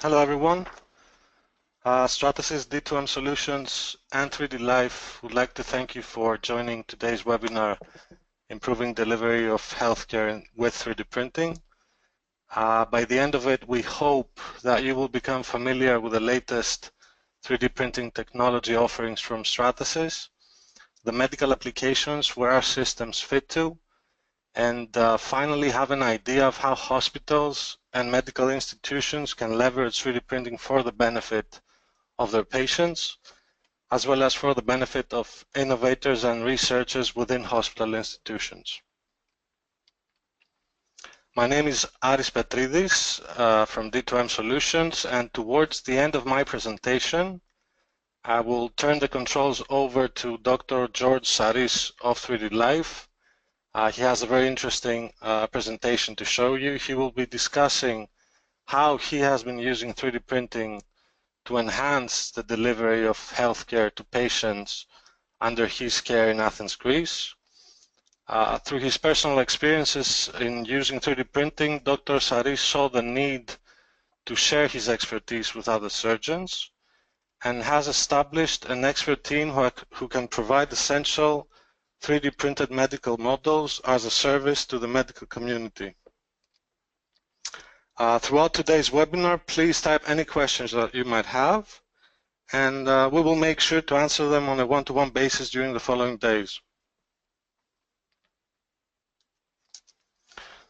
Hello everyone. Stratasys D2M Solutions and 3D Life would like to thank you for joining today's webinar, Improving Delivery of Healthcare with 3D Printing. By the end of it, we hope that you will become familiar with the latest 3D printing technology offerings from Stratasys, the medical applications where our systems fit to, and finally have an idea of how hospitals and medical institutions can leverage 3D printing for the benefit of their patients, as well as for the benefit of innovators and researchers within hospital institutions. My name is Aris Petridis from D2M Solutions, and towards the end of my presentation, I will turn the controls over to Dr. George Sarris of 3D Life. He has a very interesting presentation to show you. He will be discussing how he has been using 3D printing to enhance the delivery of healthcare to patients under his care in Athens, Greece. Through his personal experiences in using 3D printing, Dr. Sarris saw the need to share his expertise with other surgeons and has established an expert team who can provide essential 3D printed medical models as a service to the medical community. Throughout today's webinar, please type any questions that you might have, and we will make sure to answer them on a one-to-one basis during the following days.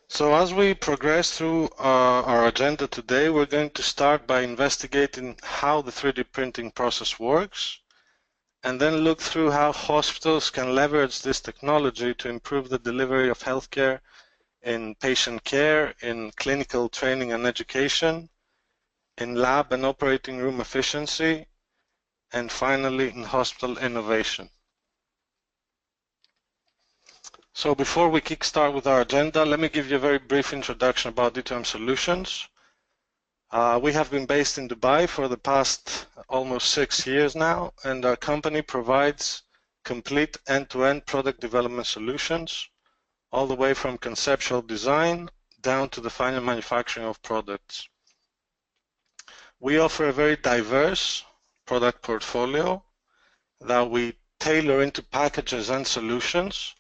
So as we progress through our agenda today, we're going to start by investigating how the 3D printing process works, and then look through how hospitals can leverage this technology to improve the delivery of healthcare in patient care, in clinical training and education, in lab and operating room efficiency, and finally in hospital innovation. So before we kickstart with our agenda, let me give you a very brief introduction about D2M Solutions. We have been based in Dubai for the past almost 6 years now, and our company provides complete end-to-end product development solutions, all the way from conceptual design down to the final manufacturing of products. We offer a very diverse product portfolio that we tailor into packages and solutions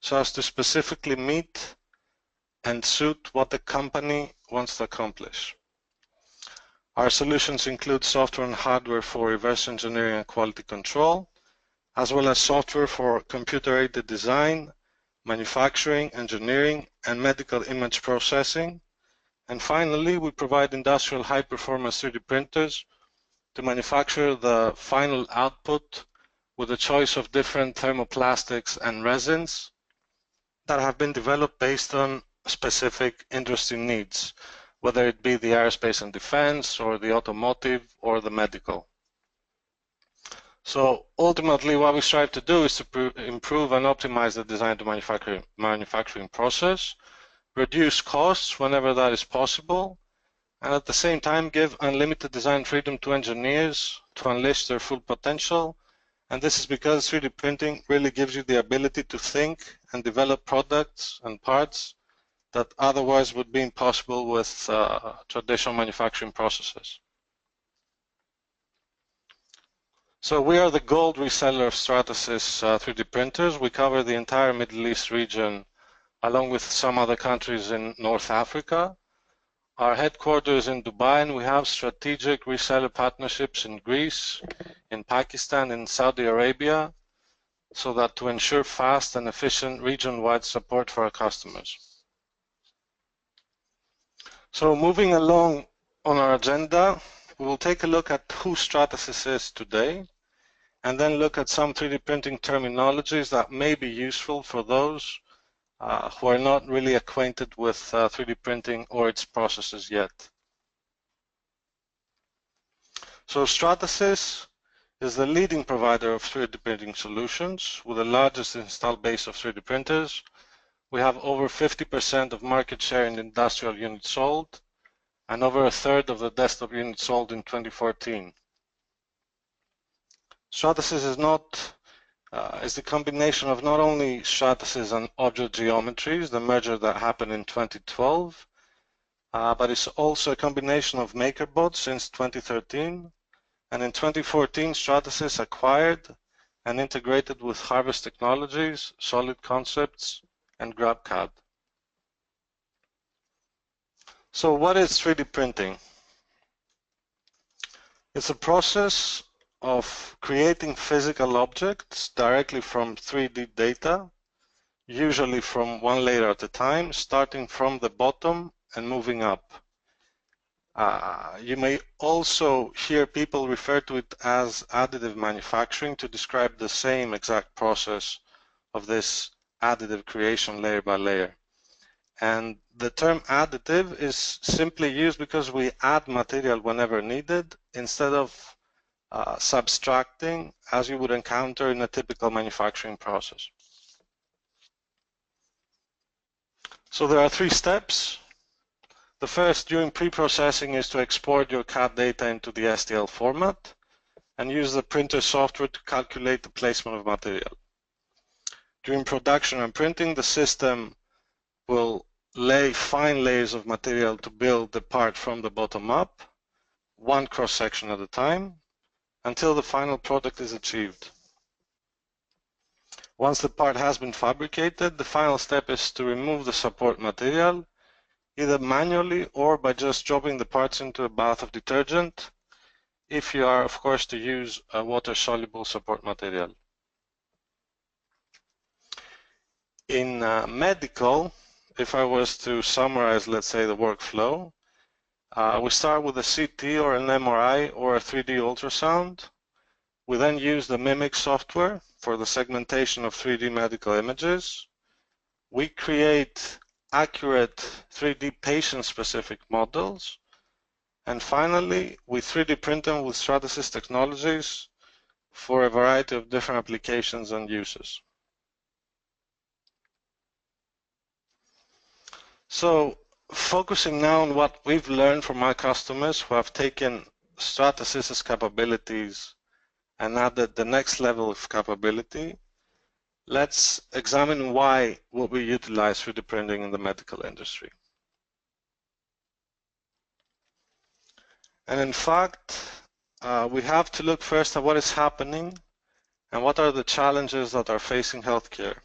so as to specifically meet and suit what the company wants to accomplish. Our solutions include software and hardware for reverse engineering and quality control, as well as software for computer-aided design, manufacturing, engineering, and medical image processing. And finally, we provide industrial high-performance 3D printers to manufacture the final output with a choice of different thermoplastics and resins that have been developed based on specific industry needs, whether it be the aerospace and defense, or the automotive, or the medical. So ultimately, what we strive to do is to improve and optimize the design to manufacturing process, reduce costs whenever that is possible, and at the same time give unlimited design freedom to engineers to unleash their full potential. And this is because 3D printing really gives you the ability to think and develop products and parts that otherwise would be impossible with traditional manufacturing processes. So we are the gold reseller of Stratasys 3D printers. We cover the entire Middle East region along with some other countries in North Africa. Our headquarters is in Dubai, and we have strategic reseller partnerships in Greece, in Pakistan, in Saudi Arabia, so that to ensure fast and efficient region-wide support for our customers. So moving along on our agenda, we will take a look at who Stratasys is today, and then look at some 3D printing terminologies that may be useful for those who are not really acquainted with 3D printing or its processes yet. So Stratasys is the leading provider of 3D printing solutions with the largest installed base of 3D printers. We have over 50% of market share in industrial units sold, and over a third of the desktop units sold in 2014. Stratasys is the combination of not only Stratasys and Object Geometries, the merger that happened in 2012, but it's also a combination of MakerBot since 2013. And in 2014, Stratasys acquired and integrated with Harvest Technologies, Solid Concepts, and GrabCAD. So what is 3D printing? It's a process of creating physical objects directly from 3D data, usually from one layer at a time, starting from the bottom and moving up. You may also hear people refer to it as additive manufacturing to describe the same exact process of this additive creation layer by layer. And the term additive is simply used because we add material whenever needed instead of subtracting, as you would encounter in a typical manufacturing process. So there are 3 steps. The first during pre-processing is to export your CAD data into the STL format and use the printer software to calculate the placement of material. During production and printing, the system will lay fine layers of material to build the part from the bottom up, one cross-section at a time, until the final product is achieved. Once the part has been fabricated, the final step is to remove the support material, either manually or by just dropping the parts into a bath of detergent, if you are, of course, to use a water-soluble support material. In medical, if I was to summarize, let's say, the workflow, we start with a CT or an MRI or a 3D ultrasound. We then use the Mimic software for the segmentation of 3D medical images. We create accurate 3D patient-specific models. And finally, we 3D print them with Stratasys technologies for a variety of different applications and uses. So, focusing now on what we've learned from our customers who have taken Stratasys' capabilities and added the next level of capability, let's examine why would we utilize 3D printing in the medical industry. And in fact, we have to look first at what is happening and what are the challenges that are facing healthcare.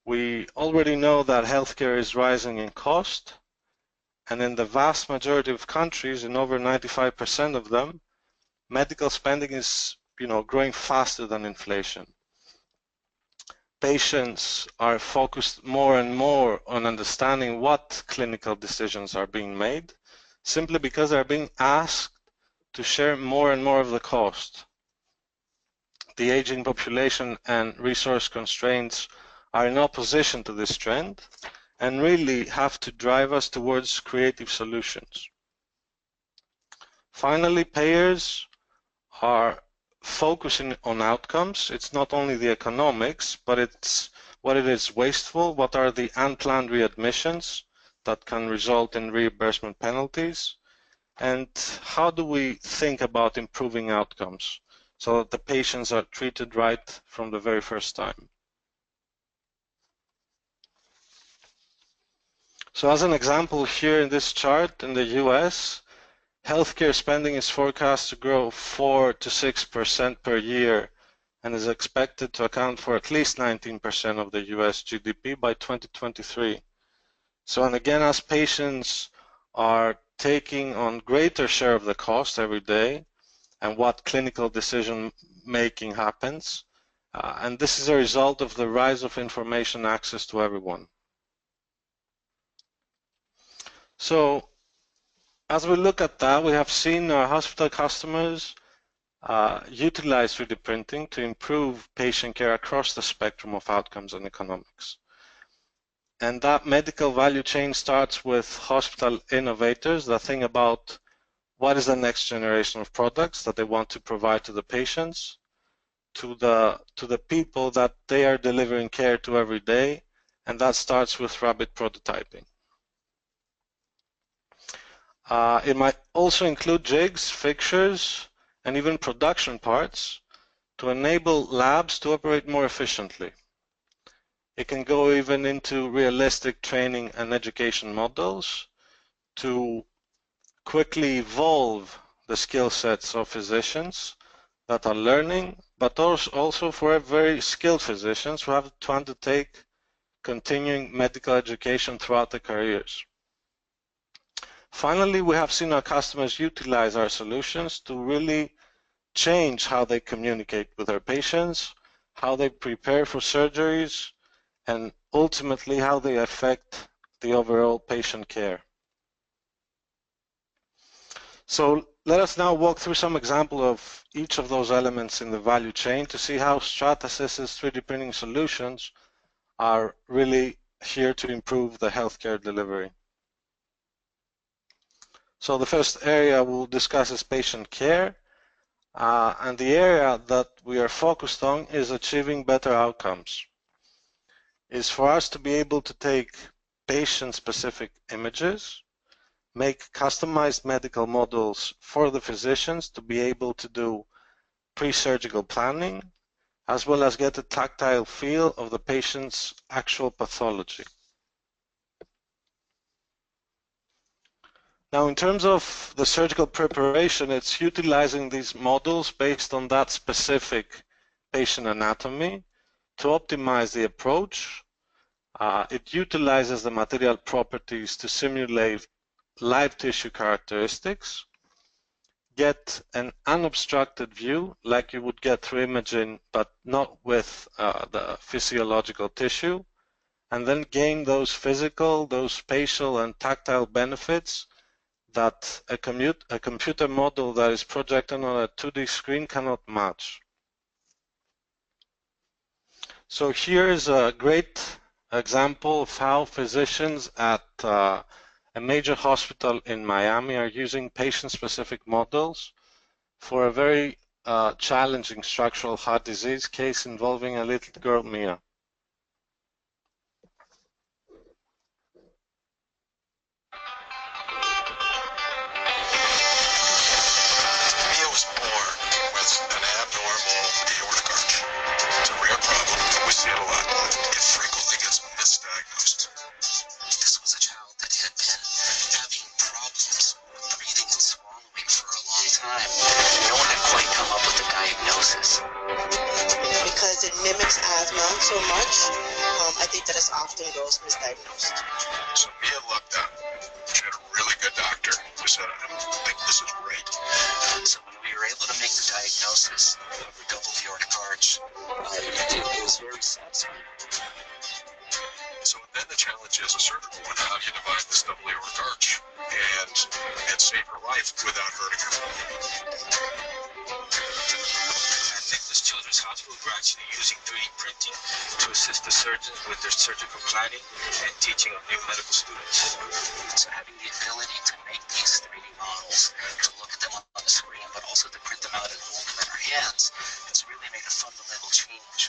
We already know that healthcare is rising in cost, and in the vast majority of countries, in over 95% of them, medical spending is, growing faster than inflation. Patients are focused more and more on understanding what clinical decisions are being made, simply because they're being asked to share more and more of the cost. The aging population and resource constraints are in opposition to this trend and really have to drive us towards creative solutions. Finally, payers are focusing on outcomes. It's not only the economics, but it's what it is wasteful, what are the unplanned readmissions that can result in reimbursement penalties, and how do we think about improving outcomes so that the patients are treated right from the very first time. So as an example here in this chart, in the US, healthcare spending is forecast to grow 4 to 6% per year and is expected to account for at least 19% of the US GDP by 2023. So, and again, as patients are taking on greater share of the cost every day and what clinical decision making happens, and this is a result of the rise of information access to everyone. So, as we look at that, we have seen our hospital customers utilize 3D printing to improve patient care across the spectrum of outcomes and economics. And that medical value chain starts with hospital innovators that think about what is the next generation of products that they want to provide to the patients, to the people that they are delivering care to every day, and that starts with rapid prototyping. It might also include jigs, fixtures, and even production parts to enable labs to operate more efficiently. It can go even into realistic training and education models to quickly evolve the skill sets of physicians that are learning, but also for very skilled physicians who have to undertake continuing medical education throughout their careers. Finally, we have seen our customers utilize our solutions to really change how they communicate with their patients, how they prepare for surgeries, and ultimately how they affect the overall patient care. So let us now walk through some example of each of those elements in the value chain to see how Stratasys' 3D printing solutions are really here to improve the healthcare delivery. So the first area we'll discuss is patient care, and the area that we are focused on is achieving better outcomes. Is for us to be able to take patient-specific images, make customized medical models for the physicians to be able to do pre-surgical planning, as well as get a tactile feel of the patient's actual pathology. Now, in terms of the surgical preparation, it's utilizing these models based on that specific patient anatomy to optimize the approach. It utilizes the material properties to simulate live tissue characteristics, get an unobstructed view like you would get through imaging, but not with the physiological tissue, and then gain those physical, those spatial and tactile benefits that a computer model that is projected on a 2D screen cannot match. So here is a great example of how physicians at a major hospital in Miami are using patient-specific models for a very challenging structural heart disease case involving a little girl, Mia. Mia was born with an abnormal aortic arch. It's a rare problem. We see it a lot. It frequently gets misdiagnosed. This was a child that had been having problems with breathing and swallowing for a long time. No one had quite come up with a diagnosis. Because it mimics asthma so much, I think that it often goes misdiagnosed. So Mia lucked out. She had a really good doctor who said, I think this is right. So when we were able to make the diagnosis of a double aortic arch, it was very satisfying. So then the challenge is a surgical one. How do you divide this double aortic arch and save her life without hurting her? I think this children's hospital are actually using 3D printing to assist the surgeons with their surgical planning and teaching of new medical students. So having the ability to make these 3D models, to look at them on the screen, but also to print them out and hold them in our hands, has really made a fundamental change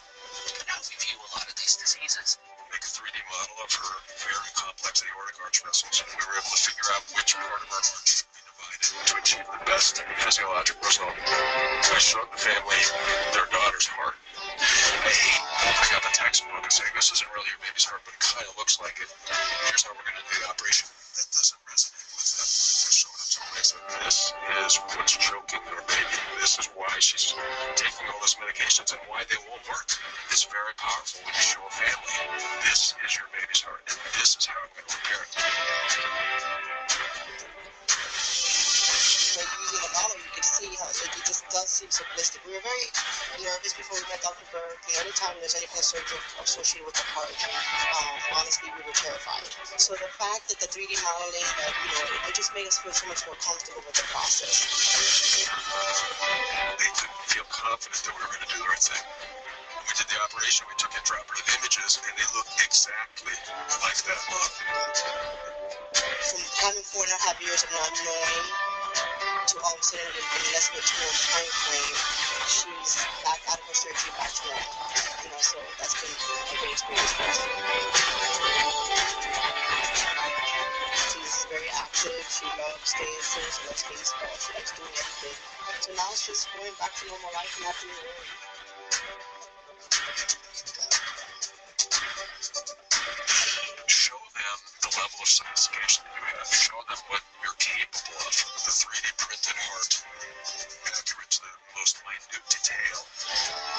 in how we view a lot of these diseases. Make a 3D model of her very complex aortic arch vessels. We were able to figure out which part of her arch should be divided to achieve the best physiologic result. I showed the family their daughter's heart. Hey, I got the textbook and saying this isn't really your baby's heart, but it kind of looks like it. Here's how we're going to do the operation. That doesn't resonate with them. I showed them some ways that this is what's choking our baby. This is why she's taking all those medications and why they won't work. It's very powerful when you show a family, this is your baby's heart, and this is how I'm going to repair it. But using the model, you can see how it just does seem simplistic. We were very nervous before we met Dr. Berg. Anytime there's any kind of surgery associated with the heart, honestly, we were terrified. So the fact that the 3D modeling, it just made us feel so much more comfortable with the process. They couldn't feel confident that we were going to do the right thing. When we did the operation, we took intraoperative images, and they look exactly like that model. From having 4.5 years of not knowing to all of a sudden in less than a 2-month time frame, she's back out of her surgery, back to normal. So that's been a great experience for us. She's very active. She loves dancing. She loves baseball. She likes doing everything. So now it's just going back to normal life and not doing worry. Show them the the level of sophistication that you have. Show them what you're capable of. The 3D printed heart, accurate to the most minute detail,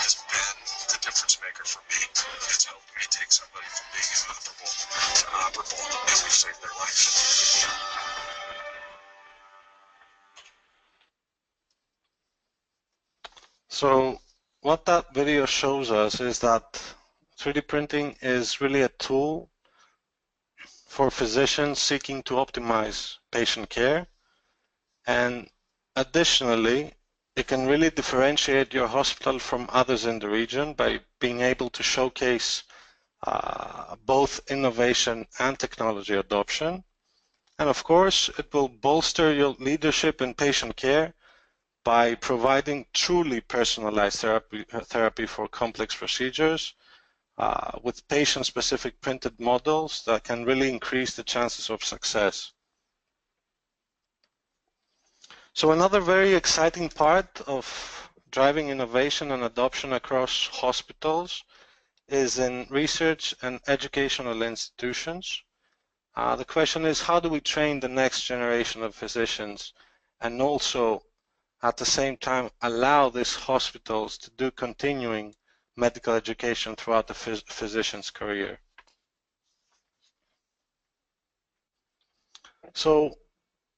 has been the difference maker for me. It's helped me take somebody from being inoperable to operable, and we've saved their life. So what that video shows us is that 3D printing is really a tool for physicians seeking to optimize patient care, and additionally it can really differentiate your hospital from others in the region by being able to showcase both innovation and technology adoption. And of course, it will bolster your leadership in patient care by providing truly personalized therapy for complex procedures with patient-specific printed models that can really increase the chances of success. So another very exciting part of driving innovation and adoption across hospitals is in research and educational institutions. The question is, how do we train the next generation of physicians and also at the same time allow these hospitals to do continuing medical education throughout the physician's career? So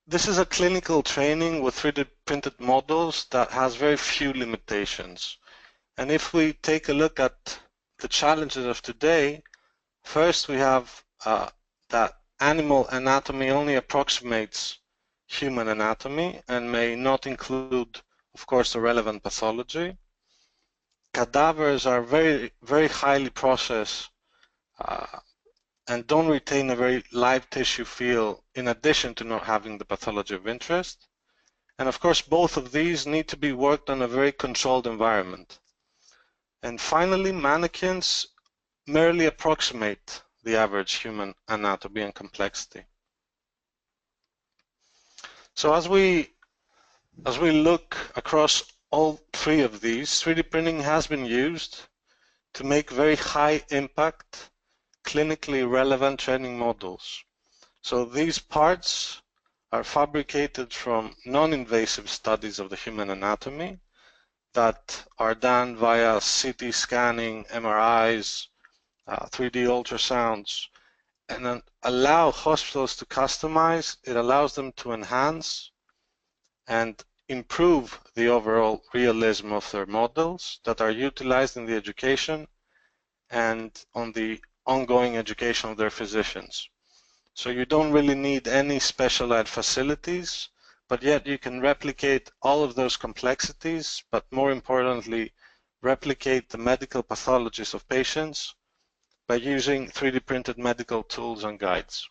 this is a clinical training with 3D printed models that has very few limitations. And if we take a look at the challenges of today, first we have that animal anatomy only approximates human anatomy and may not include, of course, the relevant pathology. Cadavers are very, very highly processed and don't retain a very live tissue feel in addition to not having the pathology of interest. And of course, both of these need to be worked on a very controlled environment. And finally, mannequins merely approximate the average human anatomy and complexity. So as we look across all three of these, 3D printing has been used to make very high impact, clinically relevant training models. So these parts are fabricated from non-invasive studies of the human anatomy that are done via CT scanning, MRIs, 3D ultrasounds, and then allow hospitals to customize. It allows them to enhance and improve the overall realism of their models that are utilized in the education and on the ongoing education of their physicians. So you don't really need any specialized facilities, but yet you can replicate all of those complexities, but more importantly, replicate the medical pathologies of patients by using 3D printed medical tools and guides.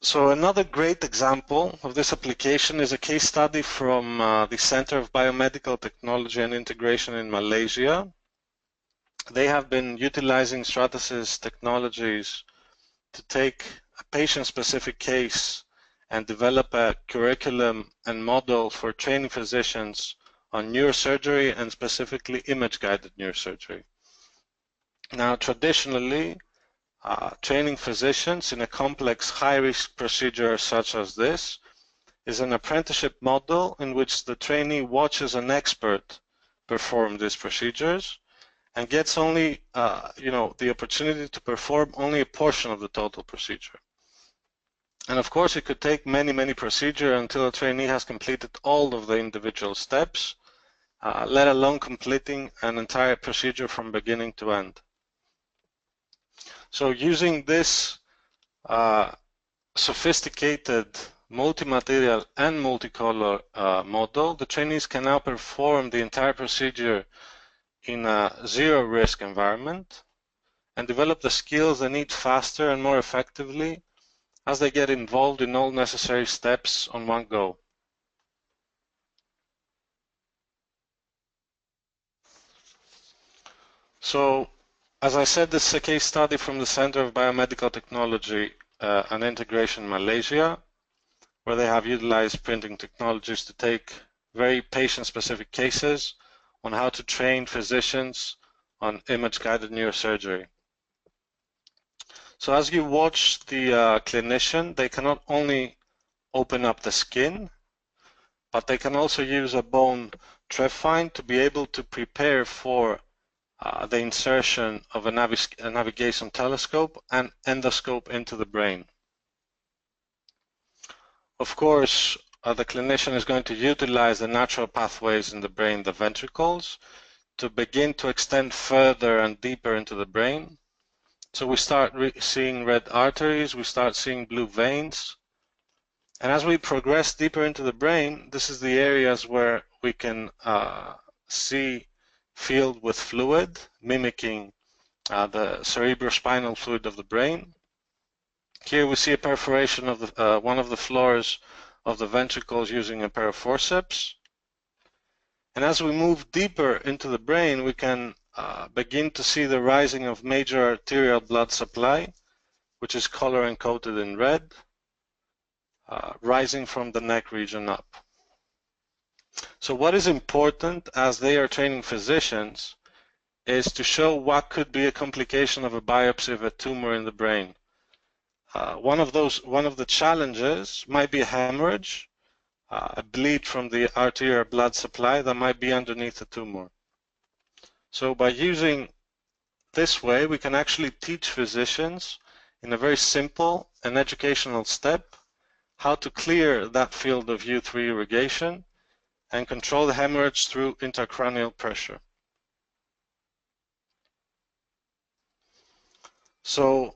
So another great example of this application is a case study from the Center of Biomedical Technology and Integration in Malaysia. They have been utilizing Stratasys technologies to take a patient-specific case and develop a curriculum and model for training physicians on neurosurgery and specifically image-guided neurosurgery. Now, traditionally, training physicians in a complex high-risk procedure such as this is an apprenticeship model in which the trainee watches an expert perform these procedures and gets only the opportunity to perform only a portion of the total procedure. And of course, it could take many procedures until a trainee has completed all of the individual steps, let alone completing an entire procedure from beginning to end. So using this sophisticated multi-material and multicolor model, the trainees can now perform the entire procedure in a zero-risk environment and develop the skills they need faster and more effectively as they get involved in all necessary steps on one go. So, as I said, this is a case study from the Center of Biomedical Technology and Integration in Malaysia, where they have utilized printing technologies to take very patient-specific cases on how to train physicians on image-guided neurosurgery. So as you watch the clinician, they can not only open up the skin, but they can also use a bone trephine to be able to prepare for the insertion of a navigation telescope and endoscope into the brain. Of course, the clinician is going to utilize the natural pathways in the brain, the ventricles, to begin to extend further and deeper into the brain. So we start seeing red arteries, we start seeing blue veins. And as we progress deeper into the brain, this is the areas where we can see filled with fluid, mimicking the cerebrospinal fluid of the brain. Here we see a perforation of one of the floors of the ventricles using a pair of forceps. And as we move deeper into the brain, we can begin to see the rising of major arterial blood supply, which is color encoded in red, rising from the neck region up. So what is important as they are training physicians is to show what could be a complication of a biopsy of a tumor in the brain. One of the challenges might be a hemorrhage, a bleed from the arterial blood supply that might be underneath the tumor. So by using this way, we can actually teach physicians in a very simple and educational step how to clear that field of view through irrigation and control the hemorrhage through intracranial pressure. So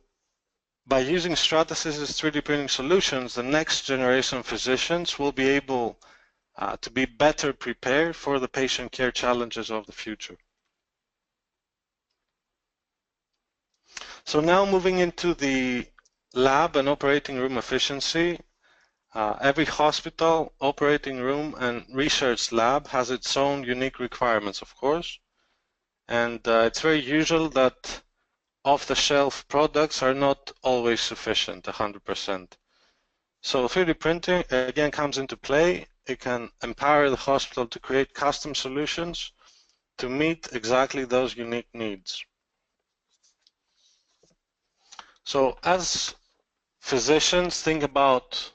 by using Stratasys' 3D printing solutions, the next generation of physicians will be able to be better prepared for the patient care challenges of the future. So now moving into the lab and operating room efficiency, every hospital, operating room, and research lab has its own unique requirements, of course. And it's very usual that off-the-shelf products are not always sufficient, 100%. So 3D printing, again, comes into play. It can empower the hospital to create custom solutions to meet exactly those unique needs. So as physicians think about,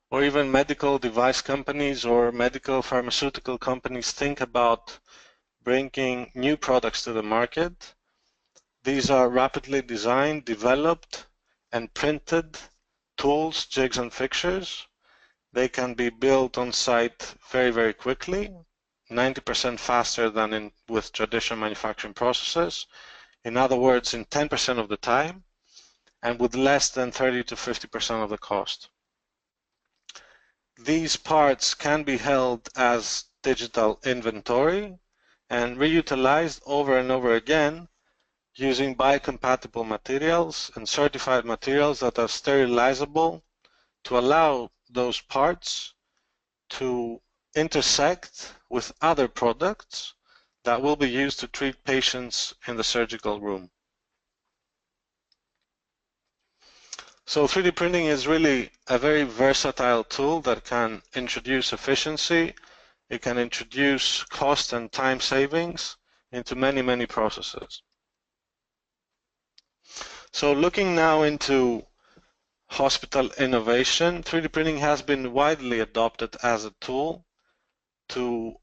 or even medical device companies or medical pharmaceutical companies think about bringing new products to the market, these are rapidly designed, developed, and printed tools, jigs, and fixtures. They can be built on site very, very quickly, 90% faster than with traditional manufacturing processes. In other words, in 10% of the time, and with less than 30 to 50% of the cost. These parts can be held as digital inventory and reutilized over and over again using biocompatible materials and certified materials that are sterilizable to allow those parts to intersect with other products that will be used to treat patients in the surgical room. So 3D printing is really a very versatile tool that can introduce efficiency, it can introduce cost and time savings into many, many processes. So looking now into hospital innovation, 3D printing has been widely adopted as a tool to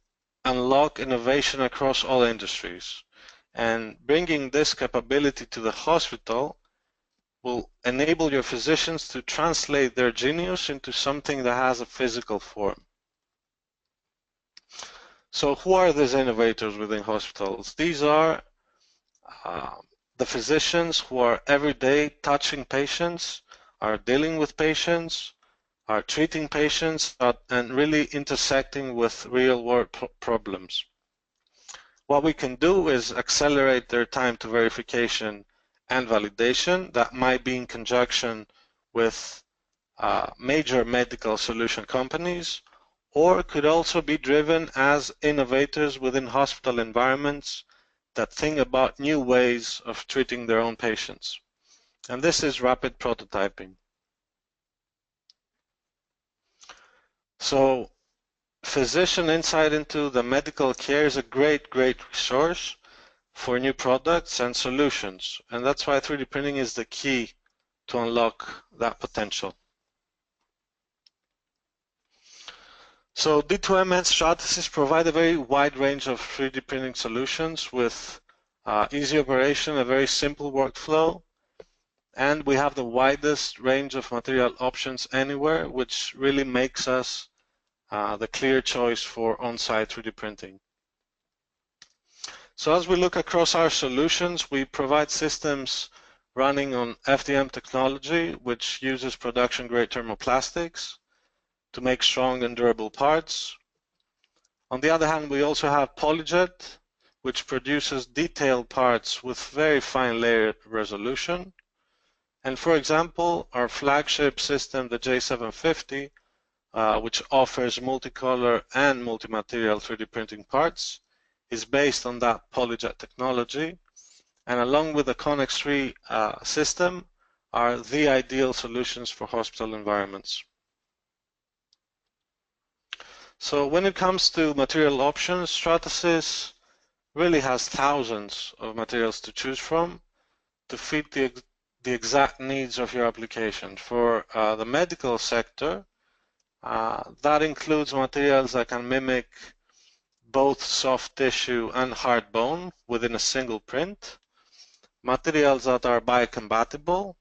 unlock innovation across all industries. And bringing this capability to the hospital will enable your physicians to translate their genius into something that has a physical form. So who are these innovators within hospitals? These are the physicians who are every day touching patients, are dealing with patients, are treating patients, and really intersecting with real-world problems. What we can do is accelerate their time to verification and validation. That might be in conjunction with major medical solution companies, or could also be driven as innovators within hospital environments that think about new ways of treating their own patients. And this is rapid prototyping. So physician insight into the medical care is a great resource for new products and solutions. And that's why 3D printing is the key to unlock that potential. So D2M and Stratasys provide a very wide range of 3D printing solutions with easy operation, a very simple workflow, and we have the widest range of material options anywhere, which really makes us the clear choice for on-site 3D printing. So as we look across our solutions, we provide systems running on FDM technology, which uses production-grade thermoplastics to make strong and durable parts. On the other hand, we also have PolyJet, which produces detailed parts with very fine layer resolution. And for example, our flagship system, the J750, which offers multicolor and multi-material 3D printing parts, is based on that PolyJet technology. And along with the Connex 3 system, are the ideal solutions for hospital environments. So when it comes to material options, Stratasys really has thousands of materials to choose from to fit the exact needs of your application. For the medical sector, that includes materials that can mimic both soft tissue and hard bone within a single print, materials that are biocompatible,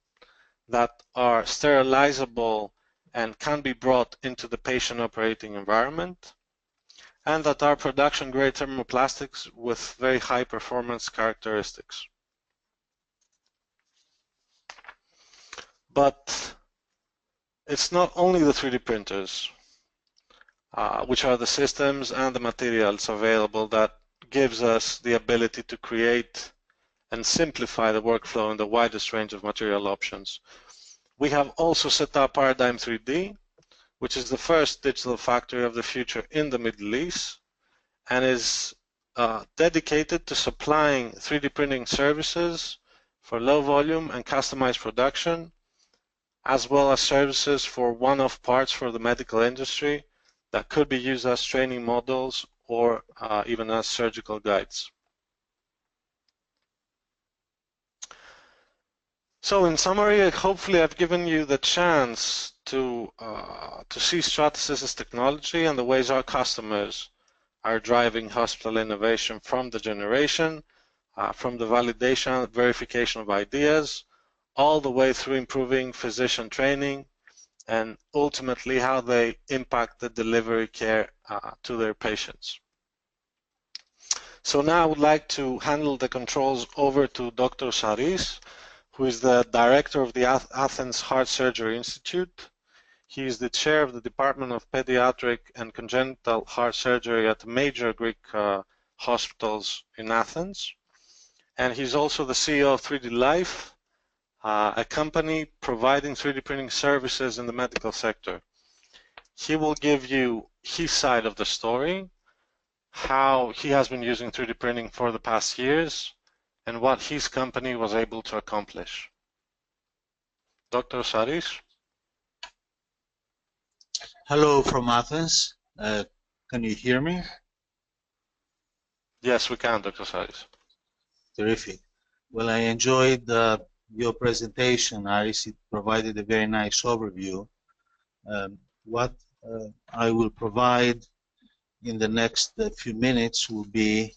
that are sterilizable and can be brought into the patient operating environment, and that are production-grade thermoplastics with very high performance characteristics. But it's not only the 3D printers, which are the systems and the materials available, that gives us the ability to create and simplify the workflow in the widest range of material options. We have also set up Paradigm 3D, which is the first digital factory of the future in the Middle East, and is dedicated to supplying 3D printing services for low volume and customized production, as well as services for one-off parts for the medical industry that could be used as training models or even as surgical guides. So in summary, hopefully I've given you the chance to see Stratasys' technology and the ways our customers are driving hospital innovation from the generation, from the validation, verification of ideas, all the way through improving physician training, and ultimately how they impact the delivery care to their patients. So now I would like to handle the controls over to Dr. Sarris, who is the director of the Athens Heart Surgery Institute. He is the chair of the Department of Pediatric and Congenital Heart Surgery at major Greek hospitals in Athens. And he's also the CEO of 3D Life, a company providing 3D printing services in the medical sector. He will give you his side of the story, how he has been using 3D printing for the past years, and what his company was able to accomplish. Dr. Sarris? Hello from Athens. Can you hear me? Yes, we can, Dr. Sarris. Terrific. Well, I enjoyed your presentation, Aris. It provided a very nice overview. What I will provide in the next few minutes will be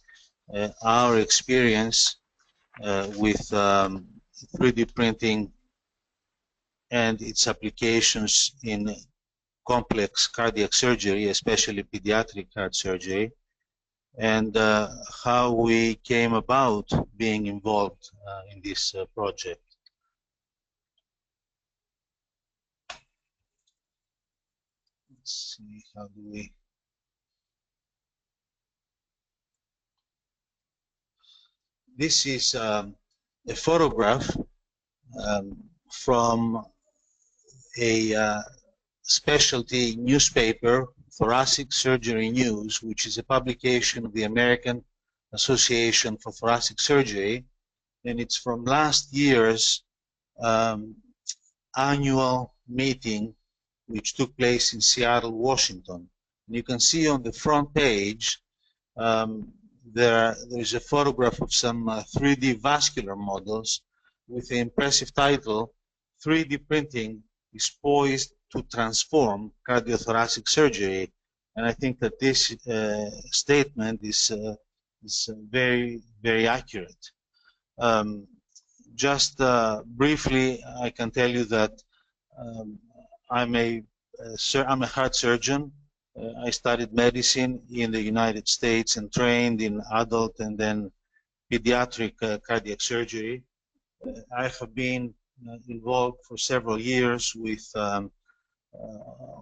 our experience with 3D printing and its applications in complex cardiac surgery, especially pediatric heart surgery, and how we came about being involved in this project. Let's see, how do we... This is a photograph from a specialty newspaper, Thoracic Surgery News, which is a publication of the American Association for Thoracic Surgery, and it's from last year's annual meeting, which took place in Seattle, Washington. And you can see on the front page there's a photograph of some 3D vascular models with the impressive title, 3D printing is poised to transform cardiothoracic surgery, and I think that this statement is very, very accurate. Just briefly, I can tell you that I'm a heart surgeon. I studied medicine in the United States and trained in adult and then pediatric cardiac surgery. I have been involved for several years with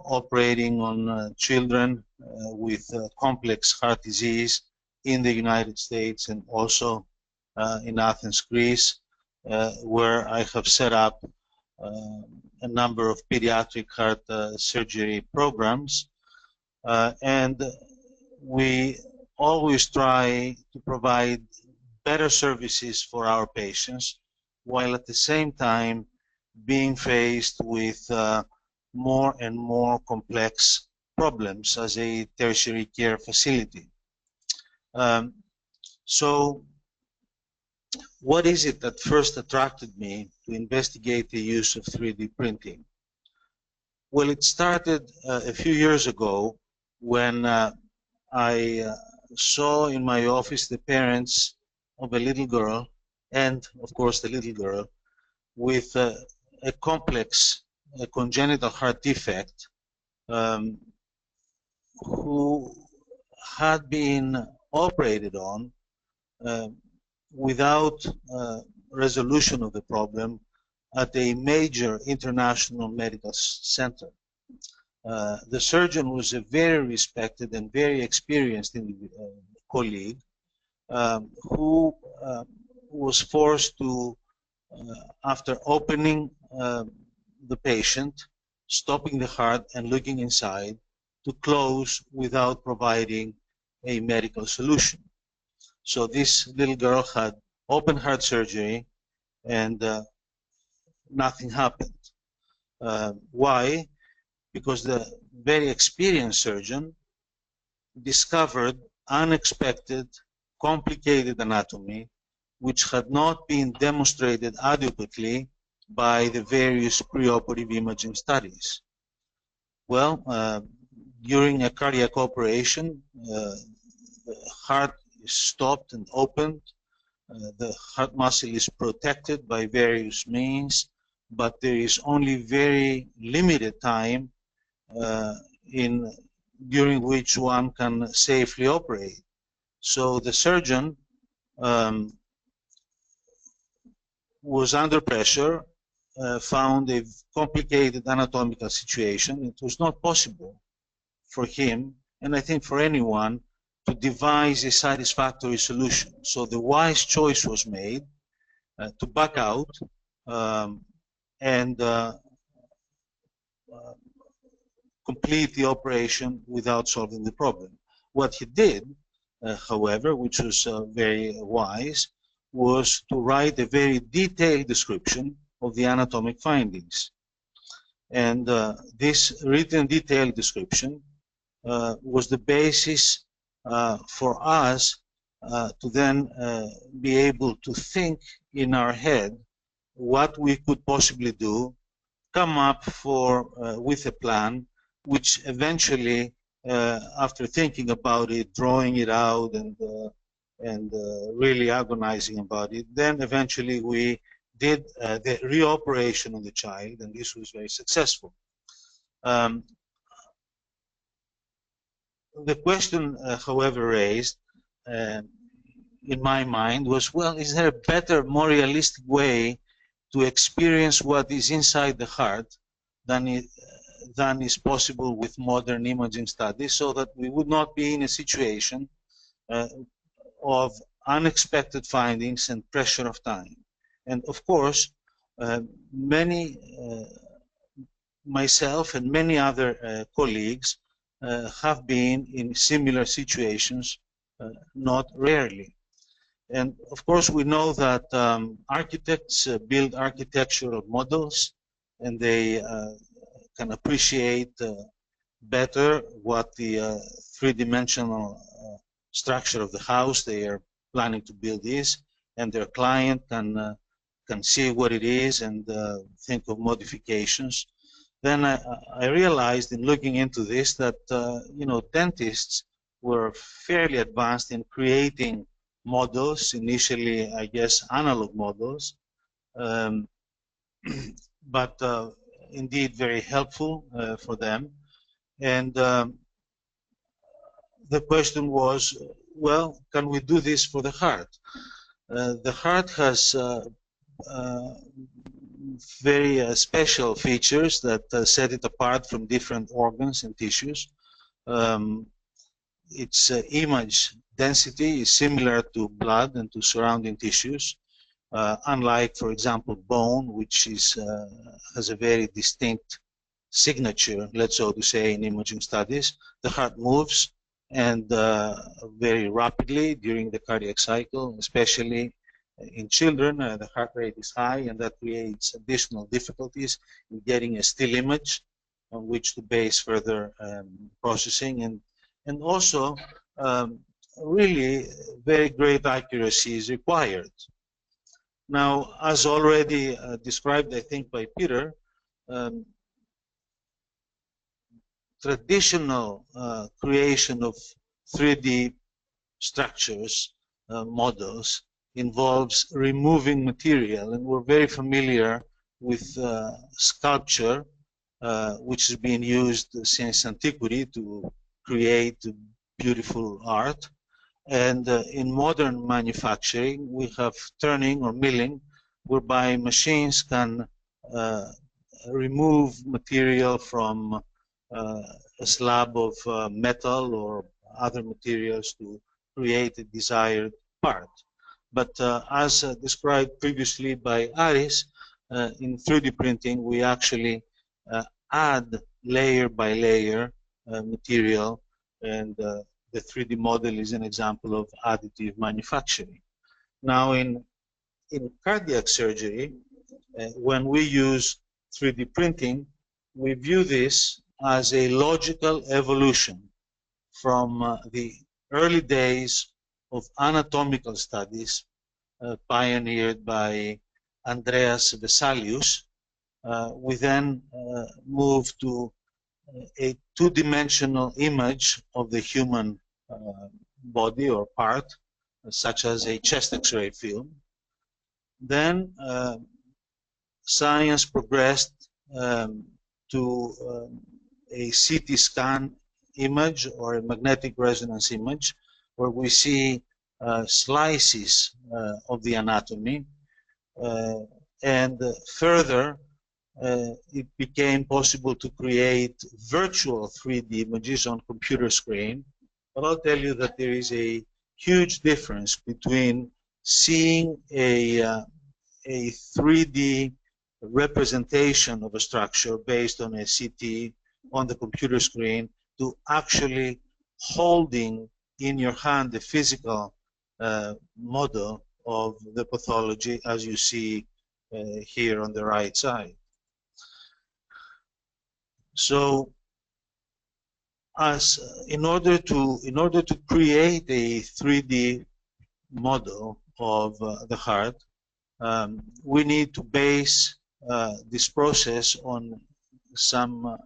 operating on children with complex heart disease in the United States and also in Athens, Greece, where I have set up a number of pediatric heart surgery programs. And we always try to provide better services for our patients, while at the same time being faced with more and more complex problems as a tertiary care facility. So what is it that first attracted me to investigate the use of 3D printing? Well, it started a few years ago when I saw in my office the parents of a little girl, and of course the little girl, with a complex congenital heart defect, who had been operated on without resolution of the problem at a major international medical center. The surgeon was a very respected and very experienced colleague who was forced to, after opening the patient, stopping the heart and looking inside, to close without providing a medical solution. So this little girl had open heart surgery and nothing happened. Why? Because the very experienced surgeon discovered unexpected, complicated anatomy which had not been demonstrated adequately by the various preoperative imaging studies. Well, during a cardiac operation, the heart is stopped and opened. The heart muscle is protected by various means, but there is only very limited time during which one can safely operate. So the surgeon was under pressure, found a complicated anatomical situation. It was not possible for him, and I think for anyone, to devise a satisfactory solution. So the wise choice was made to back out and complete the operation without solving the problem. What he did, however, which was very wise, was to write a very detailed description of the anatomic findings. And this written detailed description was the basis for us to then be able to think in our head what we could possibly do, come up with a plan, which eventually, after thinking about it, drawing it out, and really agonizing about it, then eventually we did the reoperation of the child, and this was very successful. The question, however, raised in my mind was, well, is there a better, more realistic way to experience what is inside the heart than is possible with modern imaging studies, so that we would not be in a situation of unexpected findings and pressure of time? And of course, myself and many other colleagues have been in similar situations, not rarely. And of course, we know that architects build architectural models, and they can appreciate better what the three-dimensional structure of the house they are planning to build is, and their client can can see what it is and think of modifications. Then I realized in looking into this that dentists were fairly advanced in creating models, initially I guess analog models, but indeed very helpful for them. And the question was, well, can we do this for the heart? The heart has very special features that set it apart from different organs and tissues. Its image density is similar to blood and to surrounding tissues, unlike, for example, bone, which has a very distinct signature, let's so to say, in imaging studies. The heart moves and very rapidly during the cardiac cycle, especially in children. The heart rate is high, and that creates additional difficulties in getting a still image on which to base further processing, and also really very great accuracy is required. Now, as already described, I think, by Peter, traditional creation of 3D structures, models, involves removing material, and we're very familiar with sculpture, which has been used since antiquity to create beautiful art. And in modern manufacturing, we have turning or milling, whereby machines can remove material from a slab of metal or other materials to create a desired part. But as described previously by Aris, in 3D printing, we actually add layer by layer material, and the 3D model is an example of additive manufacturing. Now, in cardiac surgery, when we use 3D printing, we view this as a logical evolution from the early days of anatomical studies pioneered by Andreas Vesalius. We then moved to a two-dimensional image of the human body or part, such as a chest X-ray film. Then science progressed to a CT scan image or a magnetic resonance image, where we see slices of the anatomy, and further it became possible to create virtual 3D images on computer screen. But I'll tell you that there is a huge difference between seeing a 3D representation of a structure based on a CT on the computer screen to actually holding in your hand the physical model of the pathology, as you see here on the right side. So, in order to create a 3D model of the heart, we need to base this process on some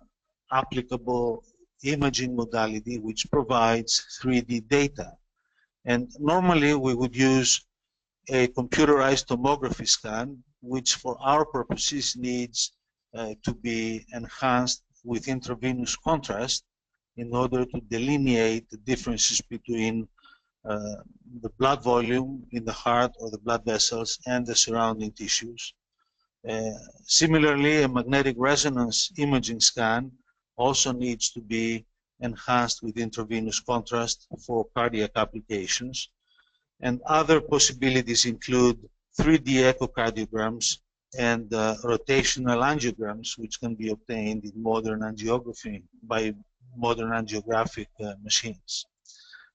applicable imaging modality which provides 3D data. And normally we would use a computerized tomography scan, which for our purposes needs to be enhanced with intravenous contrast in order to delineate the differences between the blood volume in the heart or the blood vessels and the surrounding tissues. Similarly, a magnetic resonance imaging scan also needs to be enhanced with intravenous contrast for cardiac applications. And other possibilities include 3D echocardiograms and rotational angiograms, which can be obtained in modern angiography by modern angiographic machines.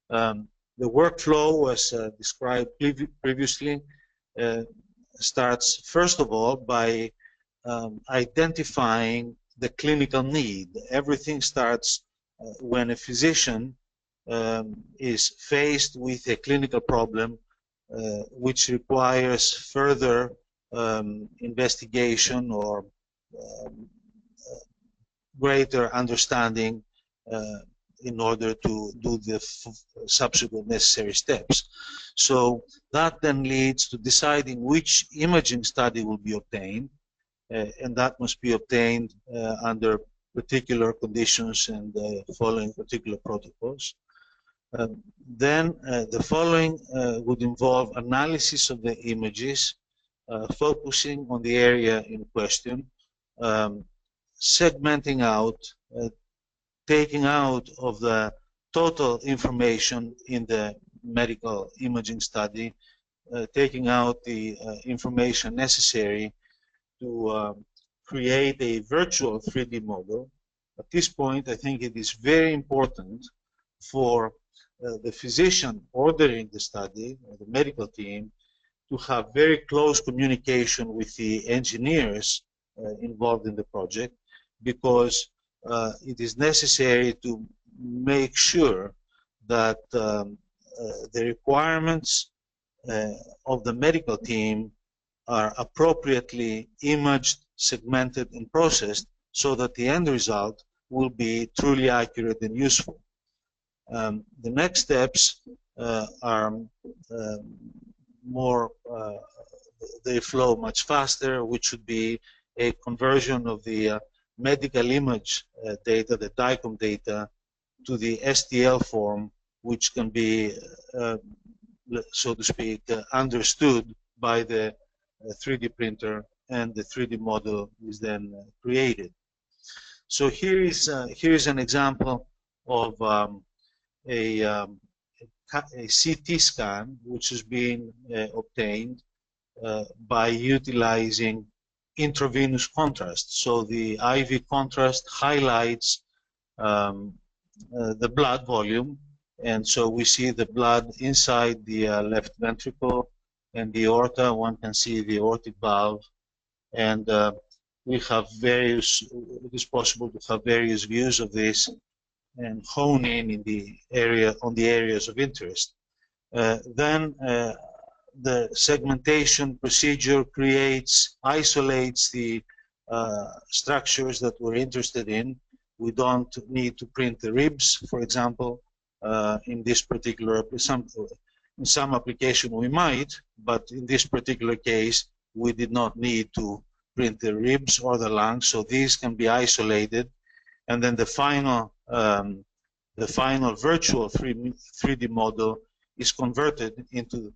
The workflow, as described previously, starts first of all by identifying the clinical need. Everything starts when a physician is faced with a clinical problem which requires further investigation or greater understanding in order to do the subsequent necessary steps. So that then leads to deciding which imaging study will be obtained, and that must be obtained under particular conditions and following particular protocols. Then the following would involve analysis of the images, focusing on the area in question, segmenting out, taking out of the total information in the medical imaging study, taking out the information necessary to create a virtual 3D model. At this point, I think it is very important for the physician ordering the study, or the medical team, to have very close communication with the engineers involved in the project, because it is necessary to make sure that the requirements of the medical team are appropriately imaged, segmented, and processed so that the end result will be truly accurate and useful. The next steps are more, they flow much faster, which should be a conversion of the medical image data, the DICOM data, to the STL form, which can be, so to speak, understood by the 3D printer, and the 3D model is then created. So here is an example of a CT scan, which is being obtained by utilizing intravenous contrast. So the IV contrast highlights the blood volume, and so we see the blood inside the left ventricle and the aorta. One can see the aortic valve, and we have various, it is possible to have various views of this and hone in the area, on the areas of interest. Then the segmentation procedure isolates the structures that we're interested in. We don't need to print the ribs, for example, in this particular, in some application we might, but in this particular case, we did not need to print the ribs or the lungs, so these can be isolated, and then the final virtual 3D model is converted into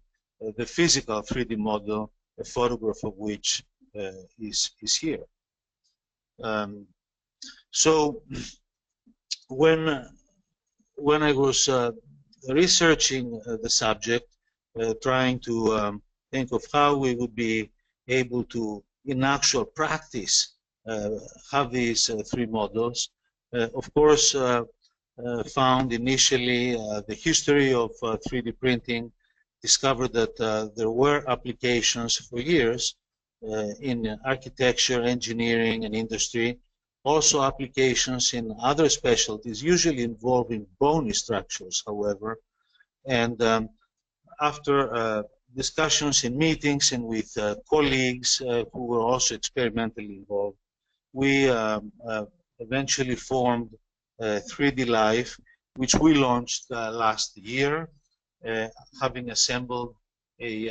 the physical 3D model, a photograph of which is here. So when I was researching the subject, trying to think of how we would be able to, in actual practice, have these three models, of course, found initially the history of 3D printing, discovered that there were applications for years in architecture, engineering, and industry, also applications in other specialties, usually involving bony structures, however. And after discussions in meetings and with colleagues who were also experimentally involved, we eventually formed 3D Life, which we launched last year, having assembled a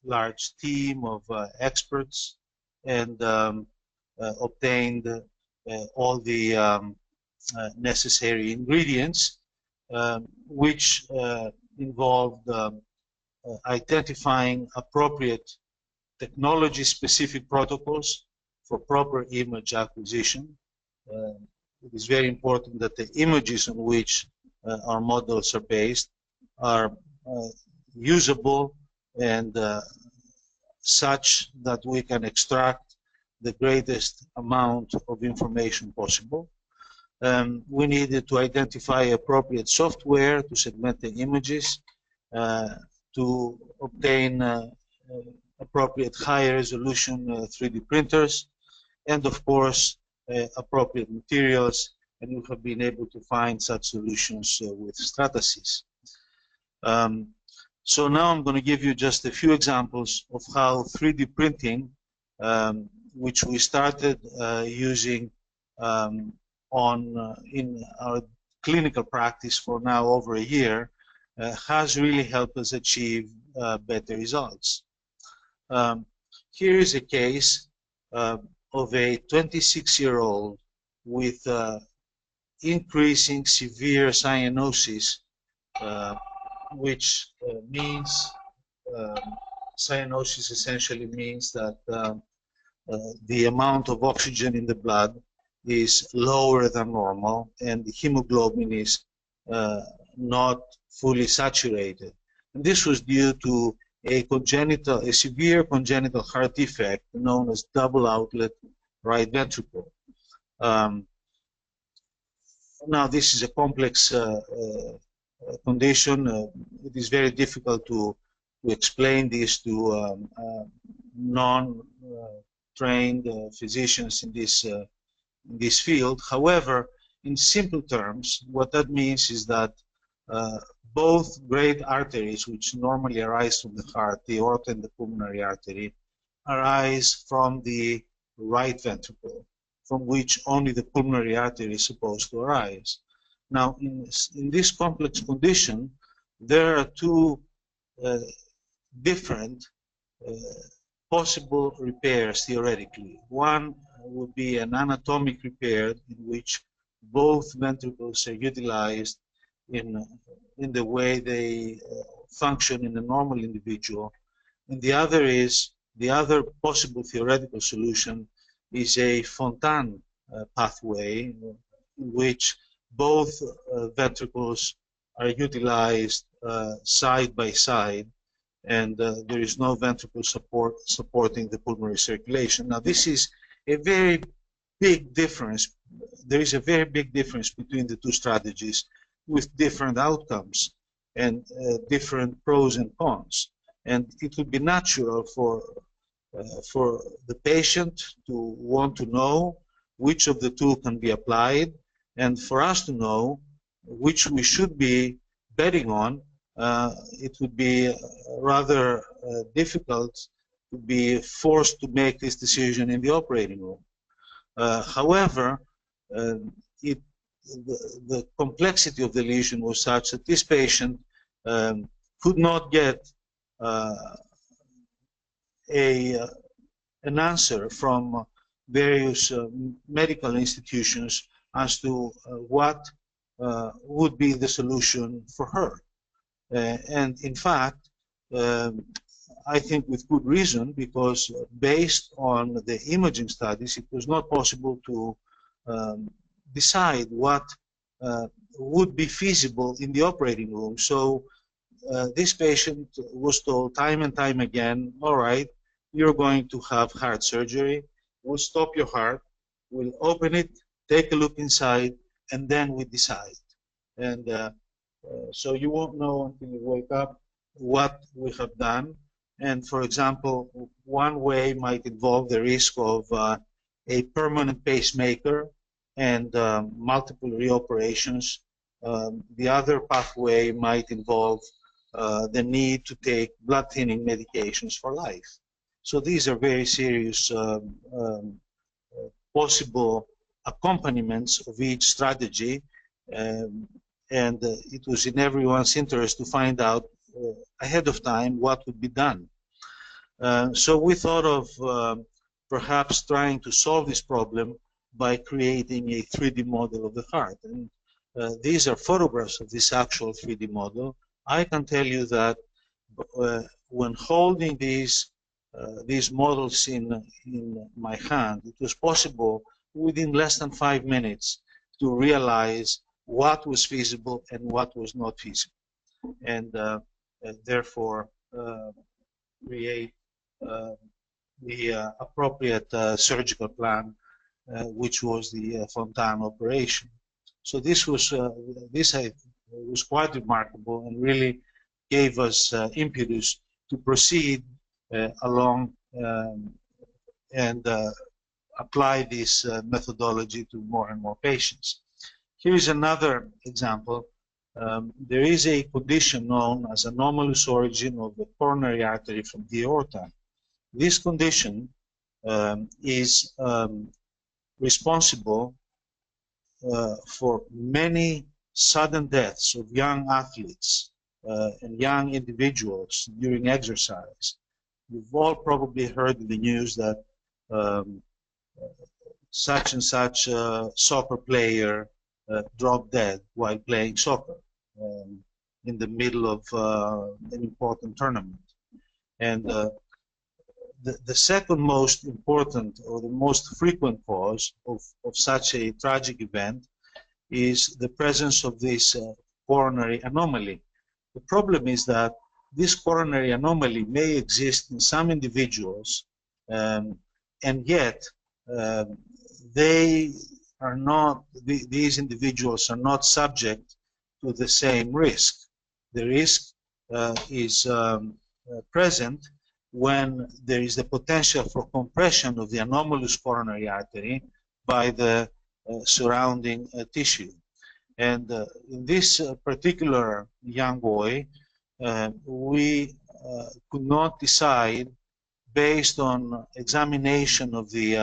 large team of experts and obtained all the necessary ingredients, which involved identifying appropriate technology-specific protocols for proper image acquisition. It is very important that the images on which our models are based are usable and such that we can extract the greatest amount of information possible. We needed to identify appropriate software to segment the images, to obtain appropriate high resolution 3D printers, and of course appropriate materials, and we have been able to find such solutions with Stratasys. So now I'm going to give you just a few examples of how 3D printing, which we started using in our clinical practice for now over a year, has really helped us achieve better results. Here is a case of a 26-year-old with increasing severe cyanosis, which means cyanosis essentially means that the amount of oxygen in the blood is lower than normal and the hemoglobin is not fully saturated. And this was due to a severe congenital heart defect known as double outlet right ventricle. Now this is a complex condition. It is very difficult to explain this to non-trained physicians in this field. However, in simple terms, what that means is that both great arteries, which normally arise from the heart, the aorta and the pulmonary artery, arise from the right ventricle, from which only the pulmonary artery is supposed to arise. Now, in this complex condition, there are two different possible repairs theoretically. One would be an anatomic repair in which both ventricles are utilized in the way they function in a normal individual. And the other possible theoretical solution is a Fontan pathway in which both ventricles are utilized side by side, and there is no ventricle supporting the pulmonary circulation. Now, this is a very big difference. There is a very big difference between the two strategies with different outcomes and different pros and cons. And it would be natural for the patient to want to know which of the two can be applied, and for us to know which we should be betting on. It would be rather difficult to be forced to make this decision in the operating room. However, the complexity of the lesion was such that this patient could not get an answer from various medical institutions as to what would be the solution for her. And in fact, I think with good reason, because based on the imaging studies, it was not possible to decide what would be feasible in the operating room. So this patient was told time and time again, all right, you're going to have heart surgery, we'll stop your heart, we'll open it, take a look inside, and then we decide. And so you won't know until you wake up what we have done. And for example, one way might involve the risk of a permanent pacemaker and multiple reoperations. The other pathway might involve the need to take blood thinning medications for life. So these are very serious possible accompaniments of each strategy, and it was in everyone's interest to find out ahead of time what would be done. So we thought of perhaps trying to solve this problem by creating a 3D model of the heart. And these are photographs of this actual 3D model. I can tell you that when holding these models in my hand, it was possible within less than 5 minutes to realize what was feasible and what was not feasible, and therefore create the appropriate surgical plan, which was the Fontan operation. So this was was quite remarkable and really gave us impetus to proceed along and apply this methodology to more and more patients. Here is another example there is a condition known as anomalous origin of the coronary artery from the aorta. This condition is responsible for many sudden deaths of young athletes and young individuals during exercise. You've all probably heard the news that such and such soccer player dropped dead while playing soccer in the middle of an important tournament. And the second most important or the most frequent cause of such a tragic event is the presence of this coronary anomaly. The problem is that this coronary anomaly may exist in some individuals, and yet they are not, these individuals are not subject to the same risk. The risk is present when there is the potential for compression of the anomalous coronary artery by the surrounding tissue. And in this particular young boy, we could not decide, based on examination of the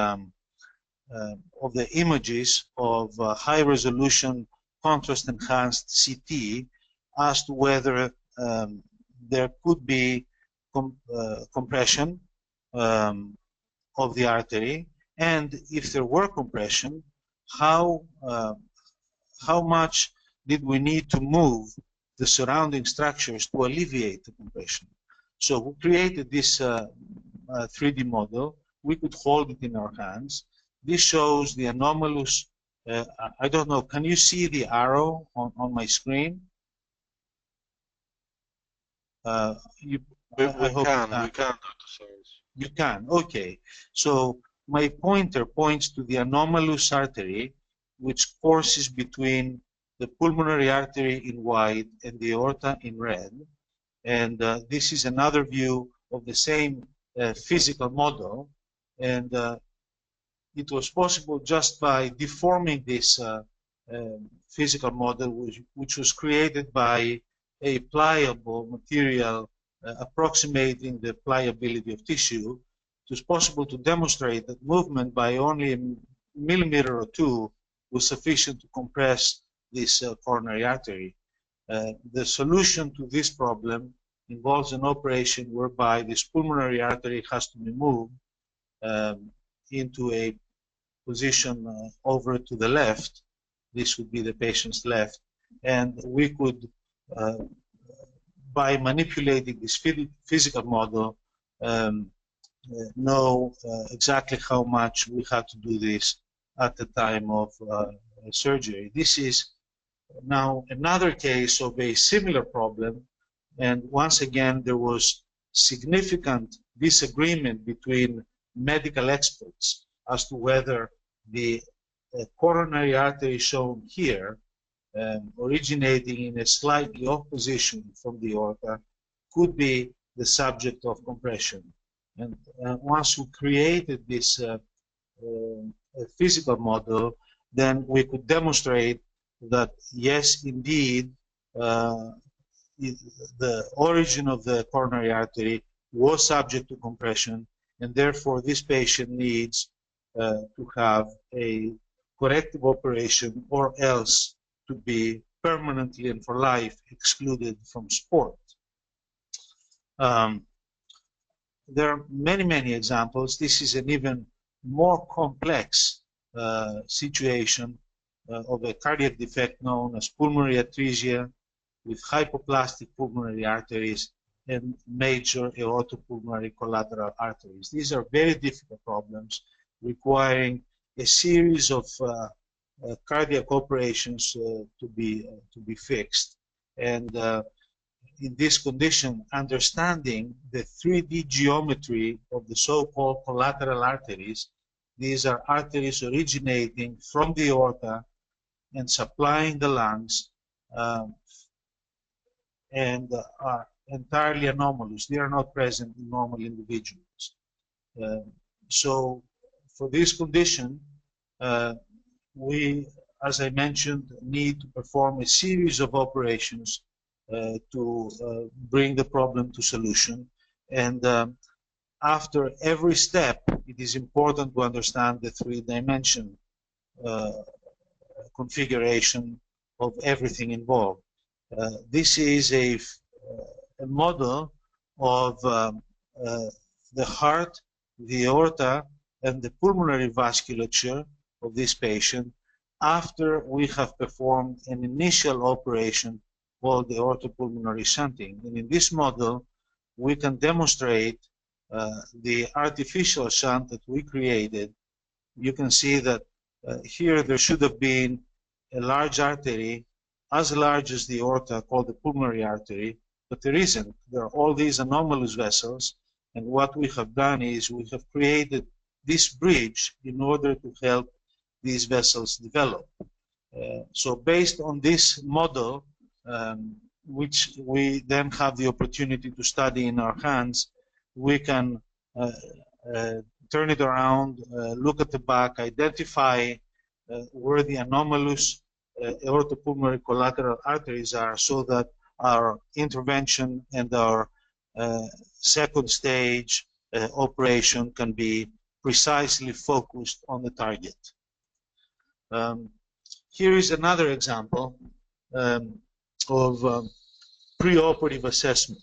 images of high-resolution contrast-enhanced CT, as to whether there could be compression of the artery, and if there were compression, how much did we need to move the surrounding structures to alleviate the compression. So we created this 3D model. We could hold it in our hands. This shows the anomalous, I don't know, can you see the arrow on my screen? We can, Dr. Sarris. You can, okay. So my pointer points to the anomalous artery, which courses between the pulmonary artery in white and the aorta in red. And this is another view of the same physical model. And it was possible just by deforming this physical model, which was created by a pliable material approximating the pliability of tissue. It was possible to demonstrate that movement by only a millimeter or two was sufficient to compress this coronary artery. The solution to this problem involves an operation whereby this pulmonary artery has to be moved into a position over to the left. This would be the patient's left. And we could, by manipulating this physical model, know exactly how much we had to do this at the time of surgery. This is now another case of a similar problem, and once again there was significant disagreement between medical experts as to whether the coronary artery shown here, originating in a slightly off position from the aorta, could be the subject of compression. And once we created this physical model, then we could demonstrate that yes, indeed, the origin of the coronary artery was subject to compression, and therefore this patient needs to have a corrective operation, or else to be permanently and for life excluded from sport. There are many, many examples. This is an even more complex situation of a cardiac defect known as pulmonary atresia with hypoplastic pulmonary arteries and major aortopulmonary collateral arteries. These are very difficult problems requiring a series of cardiac operations to be fixed. And in this condition, understanding the 3D geometry of the so-called collateral arteries, these are arteries originating from the aorta and supplying the lungs, and are entirely anomalous. They are not present in normal individuals. So for this condition, we as I mentioned, need to perform a series of operations to bring the problem to solution. And after every step, it is important to understand the three-dimension configuration of everything involved. This is a model of the heart, the aorta, and the pulmonary vasculature of this patient after we have performed an initial operation called the aortopulmonary shunting. And in this model, we can demonstrate the artificial shunt that we created. You can see that here there should have been a large artery as large as the aorta called the pulmonary artery, but there isn't. There are all these anomalous vessels, and what we have done is we have created this bridge in order to help these vessels develop. So based on this model, which we then have the opportunity to study in our hands, we can turn it around, look at the back, identify where the anomalous aortopulmonary collateral arteries are, so that our intervention and our second stage operation can be precisely focused on the target. Here is another example of preoperative assessment.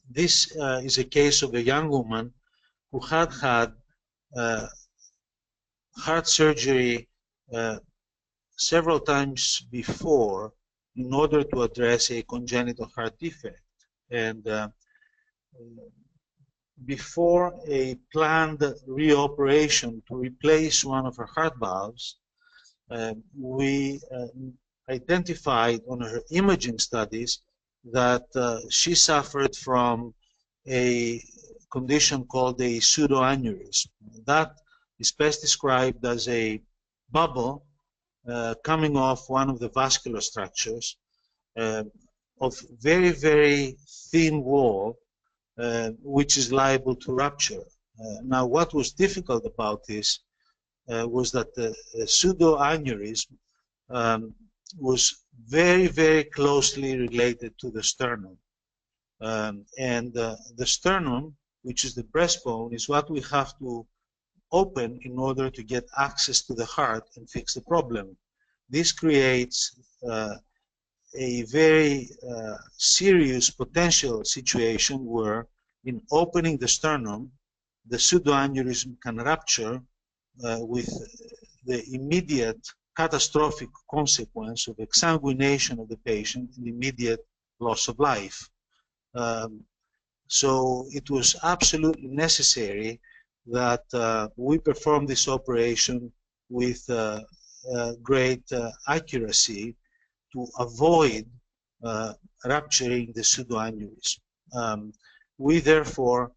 This is a case of a young woman who had had heart surgery several times before in order to address a congenital heart defect. And before a planned reoperation to replace one of her heart valves, we identified on her imaging studies that she suffered from a condition called a pseudoaneurysm. That is best described as a bubble coming off one of the vascular structures of very, very thin wall, which is liable to rupture. Now, what was difficult about this was that the pseudoaneurysm was very, very closely related to the sternum. And the sternum, which is the breastbone, is what we have to open in order to get access to the heart and fix the problem. This creates a very serious potential situation where, in opening the sternum, the pseudoaneurysm can rupture with the immediate catastrophic consequence of exsanguination of the patient and immediate loss of life. So it was absolutely necessary that we perform this operation with great accuracy to avoid rupturing the pseudoaneurysm. We therefore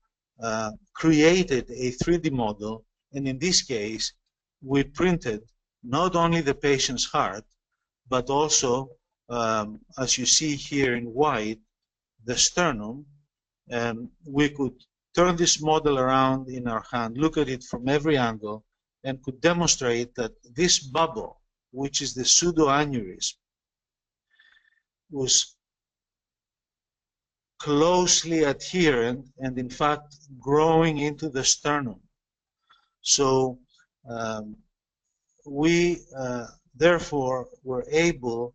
created a 3D model, and in this case we printed not only the patient's heart, but also, as you see here in white, the sternum. And we could turn this model around in our hand, look at it from every angle, and could demonstrate that this bubble, which is the pseudoaneurysm, was closely adherent and in fact growing into the sternum. So we therefore were able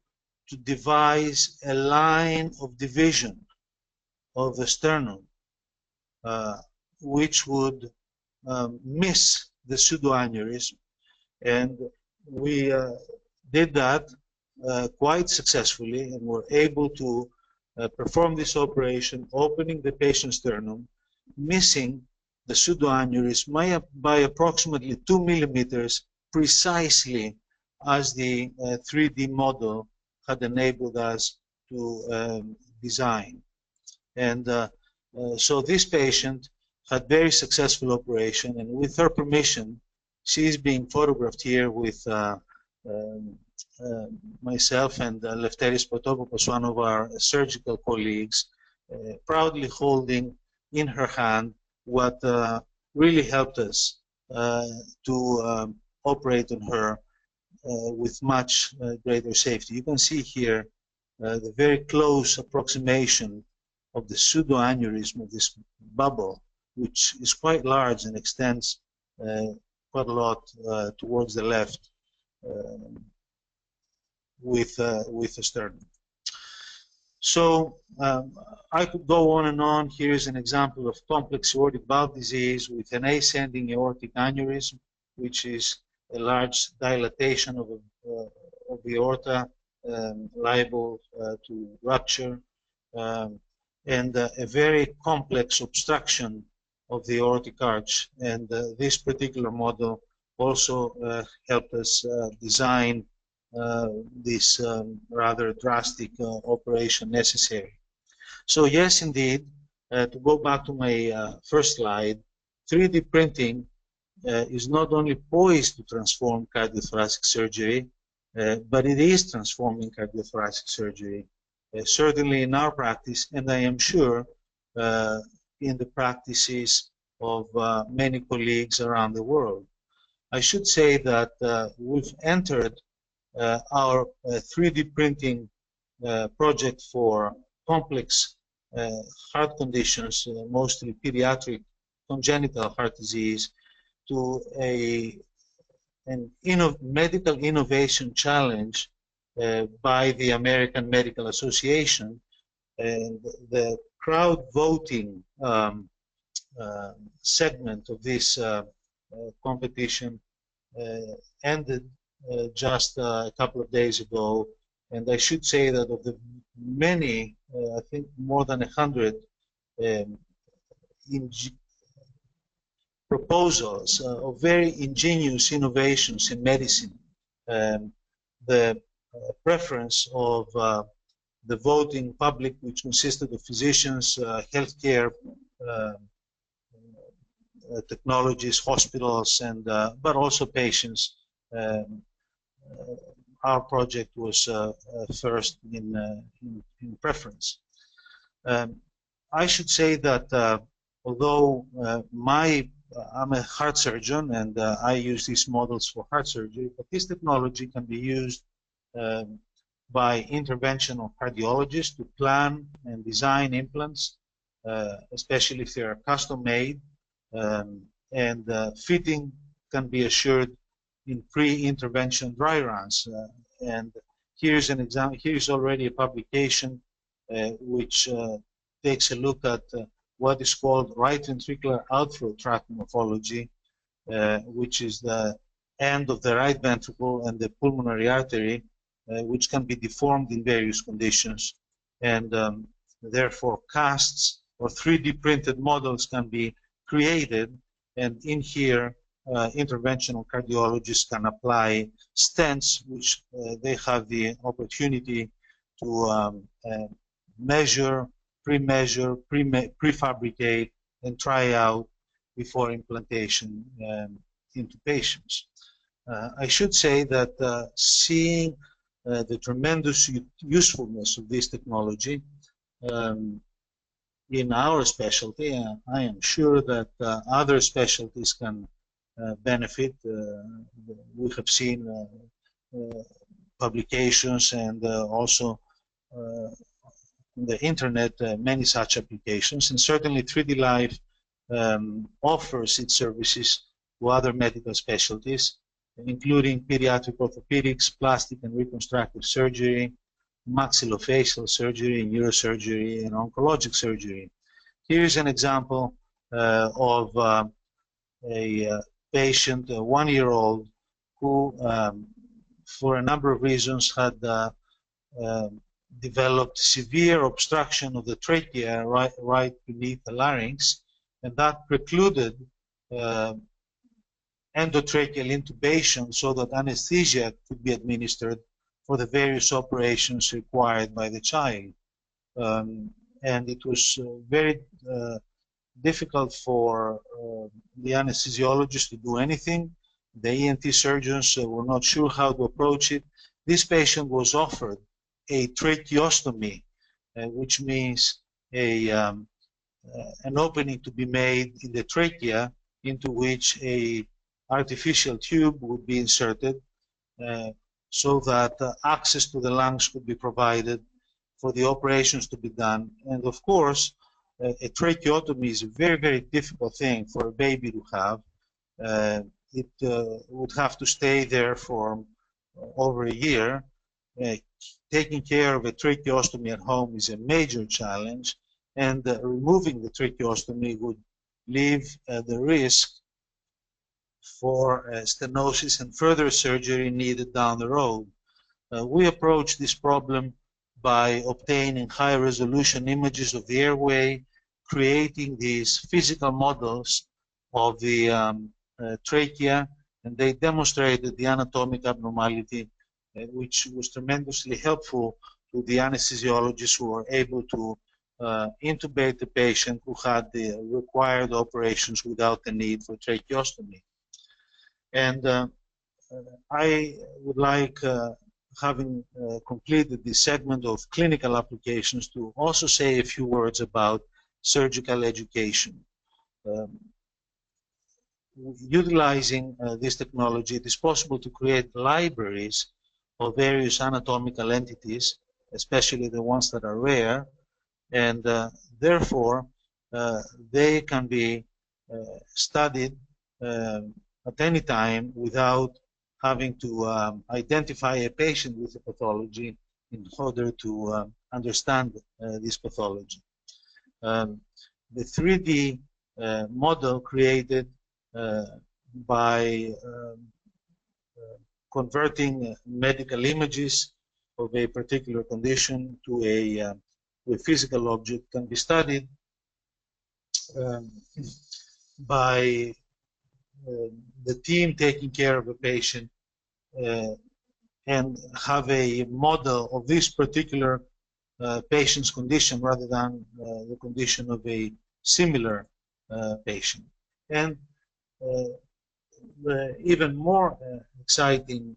to devise a line of division of the sternum which would miss the pseudoaneurysm, and we did that quite successfully and were able to perform this operation, opening the patient's sternum, missing the pseudoaneurysm by approximately 2 millimeters, precisely as the 3D model had enabled us to design. And so this patient had very successful operation, and with her permission, she is being photographed here with myself and Lefteris Potopoulos, one of our surgical colleagues, proudly holding in her hand what really helped us to operate on her with much greater safety. You can see here the very close approximation of the pseudoaneurysm of this bubble, which is quite large and extends quite a lot towards the left with the sternum. So I could go on and on. Here's an example of complex aortic valve disease with an ascending aortic aneurysm, which is a large dilatation of the aorta, liable to rupture, and a very complex obstruction of the aortic arch. And this particular model also helped us design this rather drastic operation necessary. So yes, indeed, to go back to my first slide, 3D printing is not only poised to transform cardiothoracic surgery, but it is transforming cardiothoracic surgery, certainly in our practice, and I am sure in the practices of many colleagues around the world. I should say that we've entered our 3D printing project for complex heart conditions, mostly pediatric congenital heart disease, to an medical innovation challenge by the American Medical Association. And the crowd voting segment of this competition ended just a couple of days ago, and I should say that of the many, I think more than 100 proposals of very ingenious innovations in medicine, the preference of the voting public, which consisted of physicians, healthcare technologists, hospitals, and but also patients. Our project was first in preference. I should say that although I'm a heart surgeon and I use these models for heart surgery, but this technology can be used by interventional cardiologists to plan and design implants, especially if they are custom made, and fitting can be assured in pre-intervention dry runs. And here's an example. Here's already a publication which takes a look at what is called right ventricular outflow tract morphology, which is the end of the right ventricle and the pulmonary artery, which can be deformed in various conditions. And therefore casts or 3D printed models can be created, and in here interventional cardiologists can apply stents, which they have the opportunity to measure, pre-measure, prefabricate, and try out before implantation into patients. I should say that seeing the tremendous usefulness of this technology in our specialty, I am sure that other specialties can benefit. We have seen publications and also on the internet many such applications, and certainly 3D Life offers its services to other medical specialties, including pediatric orthopedics, plastic and reconstructive surgery, maxillofacial surgery, neurosurgery, and oncologic surgery. Here's an example of a patient, a 1-year-old, who for a number of reasons had developed severe obstruction of the trachea right beneath the larynx, and that precluded endotracheal intubation so that anesthesia could be administered for the various operations required by the child. And it was very difficult for the anesthesiologist to do anything. The ENT surgeons were not sure how to approach it. This patient was offered a tracheostomy, which means an opening to be made in the trachea into which a artificial tube would be inserted, so that access to the lungs could be provided for the operations to be done. And of course, a tracheotomy is a very, very difficult thing for a baby to have. It would have to stay there for over a year. Taking care of a tracheostomy at home is a major challenge, and removing the tracheostomy would leave the risk for stenosis and further surgery needed down the road. We approach this problem by obtaining high-resolution images of the airway, creating these physical models of the trachea, and they demonstrated the anatomic abnormality, which was tremendously helpful to the anesthesiologists who were able to intubate the patient who had the required operations without the need for tracheostomy. And I would like, having completed this segment of clinical applications, to also say a few words about surgical education. Utilizing this technology, it is possible to create libraries of various anatomical entities, especially the ones that are rare, and therefore they can be studied at any time without having to identify a patient with a pathology in order to understand this pathology. The 3D model created by converting medical images of a particular condition to a physical object can be studied by the team taking care of a patient and have a model of this particular patient's condition rather than the condition of a similar patient. And the even more exciting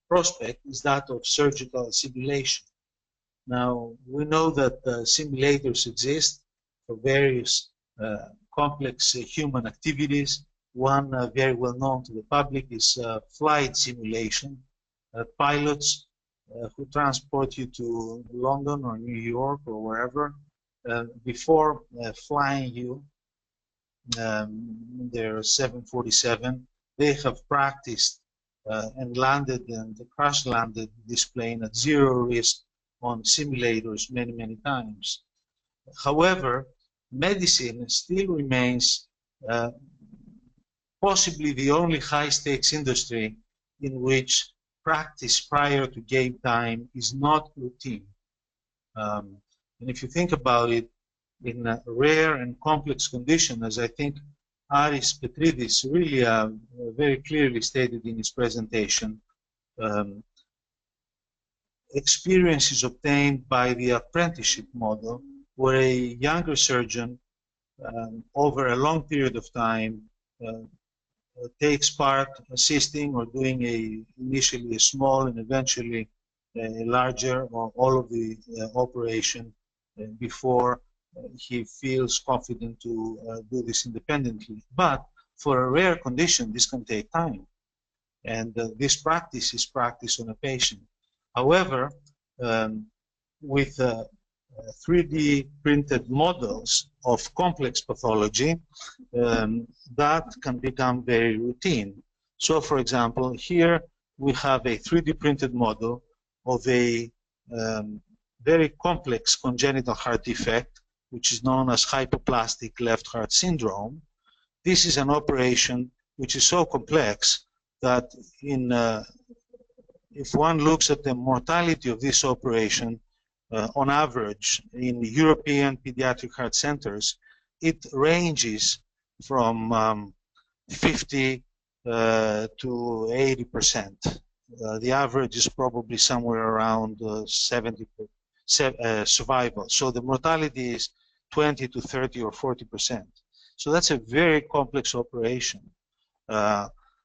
prospect is that of surgical simulation. Now, we know that simulators exist for various complex human activities. One very well known to the public is flight simulation. Pilots who transport you to London or New York or wherever, before flying you their 747, they have practiced and landed and crash landed this plane at zero risk on simulators many, many times. However, medicine still remains possibly the only high-stakes industry in which practice prior to game time is not routine. And if you think about it, in a rare and complex condition, as I think Aris Petridis really very clearly stated in his presentation, experience is obtained by the apprenticeship model, where a younger surgeon over a long period of time takes part assisting or doing initially a small and eventually a larger or all of the operation before he feels confident to do this independently. But for a rare condition, this can take time. And this practice is practiced on a patient. However, with 3D printed models of complex pathology, that can become very routine. So, for example, here we have a 3D printed model of a very complex congenital heart defect, which is known as hypoplastic left heart syndrome. This is an operation which is so complex that if one looks at the mortality of this operation, on average, in European pediatric heart centers, it ranges from 50 to 80%. The average is probably somewhere around 70% survival. So the mortality is 20 to 30 or 40%. So that's a very complex operation.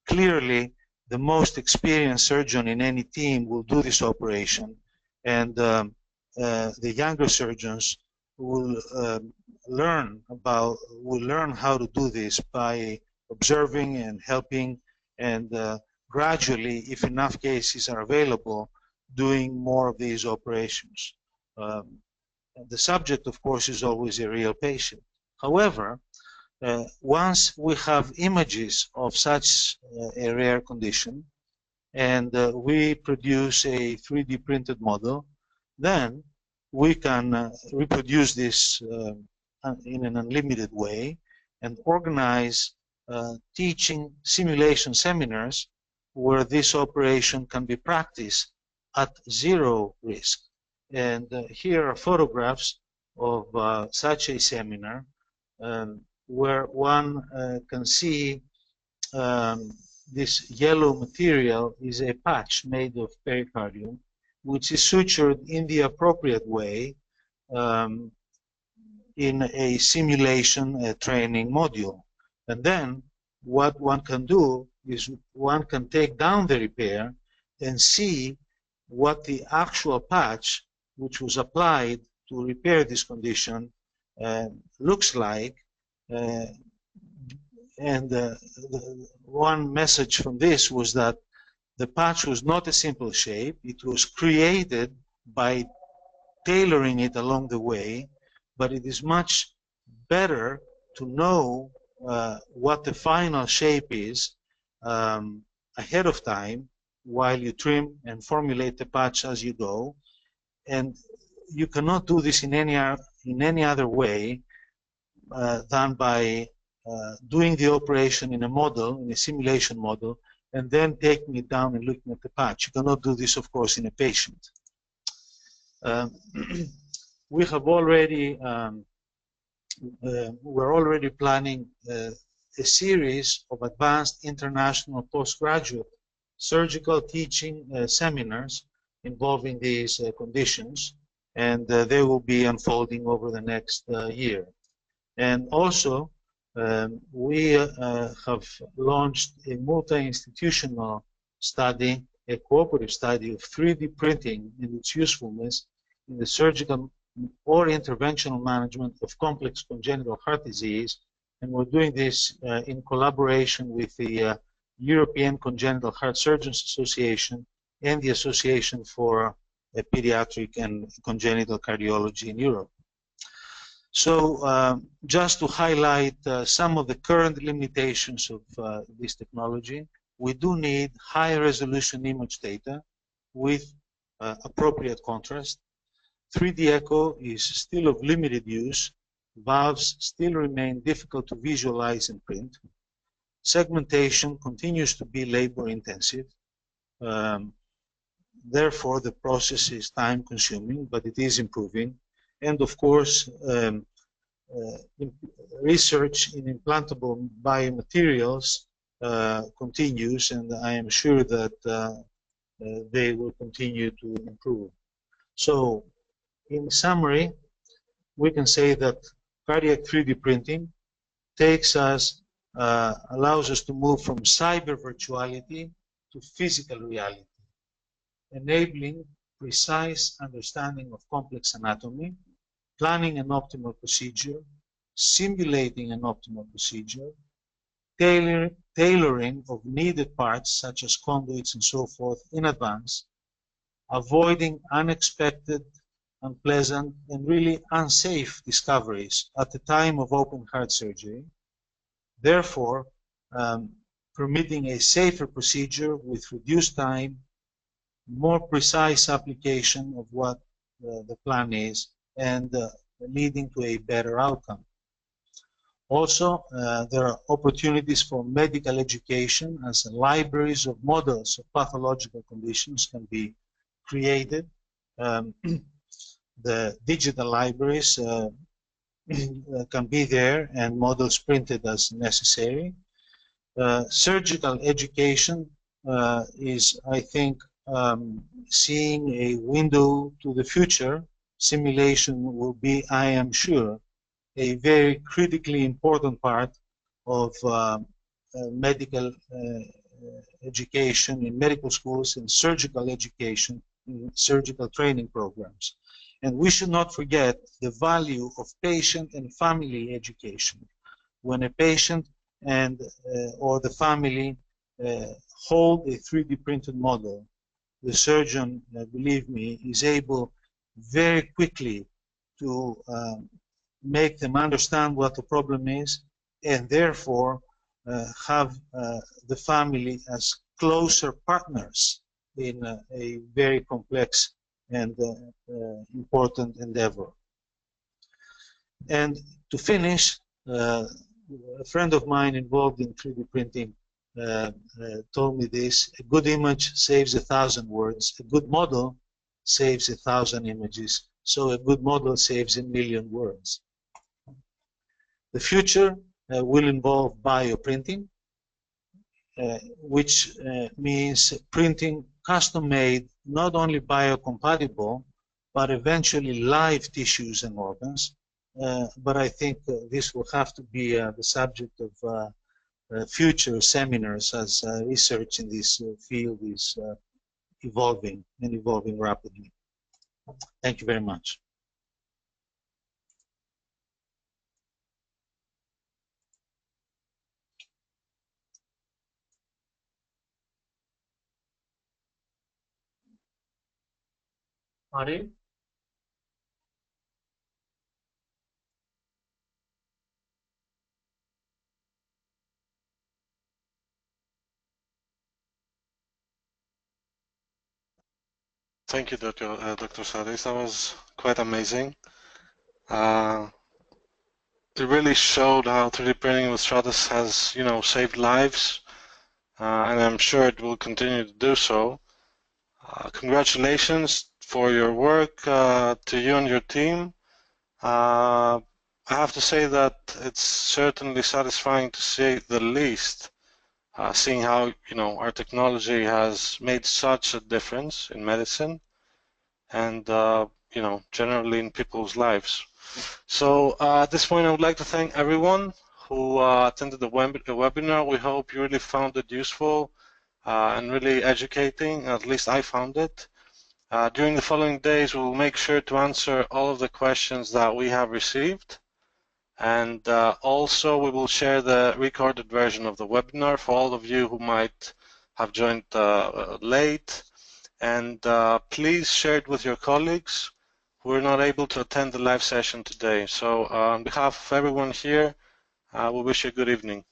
Clearly, the most experienced surgeon in any team will do this operation, and the younger surgeons will learn how to do this by observing and helping and gradually, if enough cases are available, doing more of these operations. The subject, of course, is always a real patient. However, once we have images of such a rare condition and we produce a 3D printed model, then we can reproduce this in an unlimited way and organize teaching simulation seminars where this operation can be practiced at zero risk. And here are photographs of such a seminar where one can see this yellow material is a patch made of pericardium, which is sutured in the appropriate way in a simulation training module. And then what one can do is one can take down the repair and see what the actual patch, which was applied to repair this condition, looks like. One message from this was that the patch was not a simple shape. It was created by tailoring it along the way, but it is much better to know what the final shape is ahead of time while you trim and formulate the patch as you go. And you cannot do this in any other way than by doing the operation in a model, in a simulation model, and then taking it down and looking at the patch. You cannot do this, of course, in a patient. We have already, we're already planning a series of advanced international postgraduate surgical teaching seminars involving these conditions, and they will be unfolding over the next year. And also, we have launched a multi-institutional study, a cooperative study of 3D printing and its usefulness in the surgical or interventional management of complex congenital heart disease. And we're doing this in collaboration with the European Congenital Heart Surgeons Association and the Association for Pediatric and Congenital Cardiology in Europe. So just to highlight some of the current limitations of this technology, we do need high resolution image data with appropriate contrast. 3D echo is still of limited use. Valves still remain difficult to visualize and print. Segmentation continues to be labor intensive. Therefore, the process is time consuming, but it is improving. And of course, research in implantable biomaterials continues, and I am sure that they will continue to improve. So, in summary, we can say that cardiac 3D printing takes us, allows us to move from cyber virtuality to physical reality, enabling precise understanding of complex anatomy, planning an optimal procedure, simulating an optimal procedure, tailoring of needed parts such as conduits and so forth in advance, avoiding unexpected, unpleasant, and really unsafe discoveries at the time of open heart surgery, therefore permitting a safer procedure with reduced time, more precise application of what the plan is, and leading to a better outcome. Also, there are opportunities for medical education as libraries of models of pathological conditions can be created. The digital libraries can be there and models printed as necessary. Surgical education is, I think, seeing a window to the future. Simulation will be, I am sure, a very critically important part of medical education in medical schools and surgical education in surgical training programs. And we should not forget the value of patient and family education. When a patient and or the family hold a 3D printed model, the surgeon, believe me, is able very quickly to make them understand what the problem is, and therefore have the family as closer partners in a very complex and important endeavor. And to finish, a friend of mine involved in 3D printing told me this: a good image saves 1,000 words, a good model saves 1,000 images, so a good model saves 1,000,000 words. The future will involve bioprinting, which means printing custom-made, not only biocompatible, but eventually live tissues and organs. But I think this will have to be the subject of future seminars as research in this field is evolving and evolving rapidly. Thank you very much. Ari? Thank you, Dr. Sarris. That was quite amazing. It really showed how 3D printing with Stratus has, you know, saved lives, and I'm sure it will continue to do so. Congratulations for your work to you and your team. I have to say that it's certainly satisfying to say the least, seeing how, you know, our technology has made such a difference in medicine and, you know, generally in people's lives. So at this point, I would like to thank everyone who attended the webinar. We hope you really found it useful and really educating. At least I found it. During the following days, we will make sure to answer all of the questions that we have received. And also, we will share the recorded version of the webinar for all of you who might have joined late. And please share it with your colleagues who were not able to attend the live session today. So on behalf of everyone here, we wish you a good evening.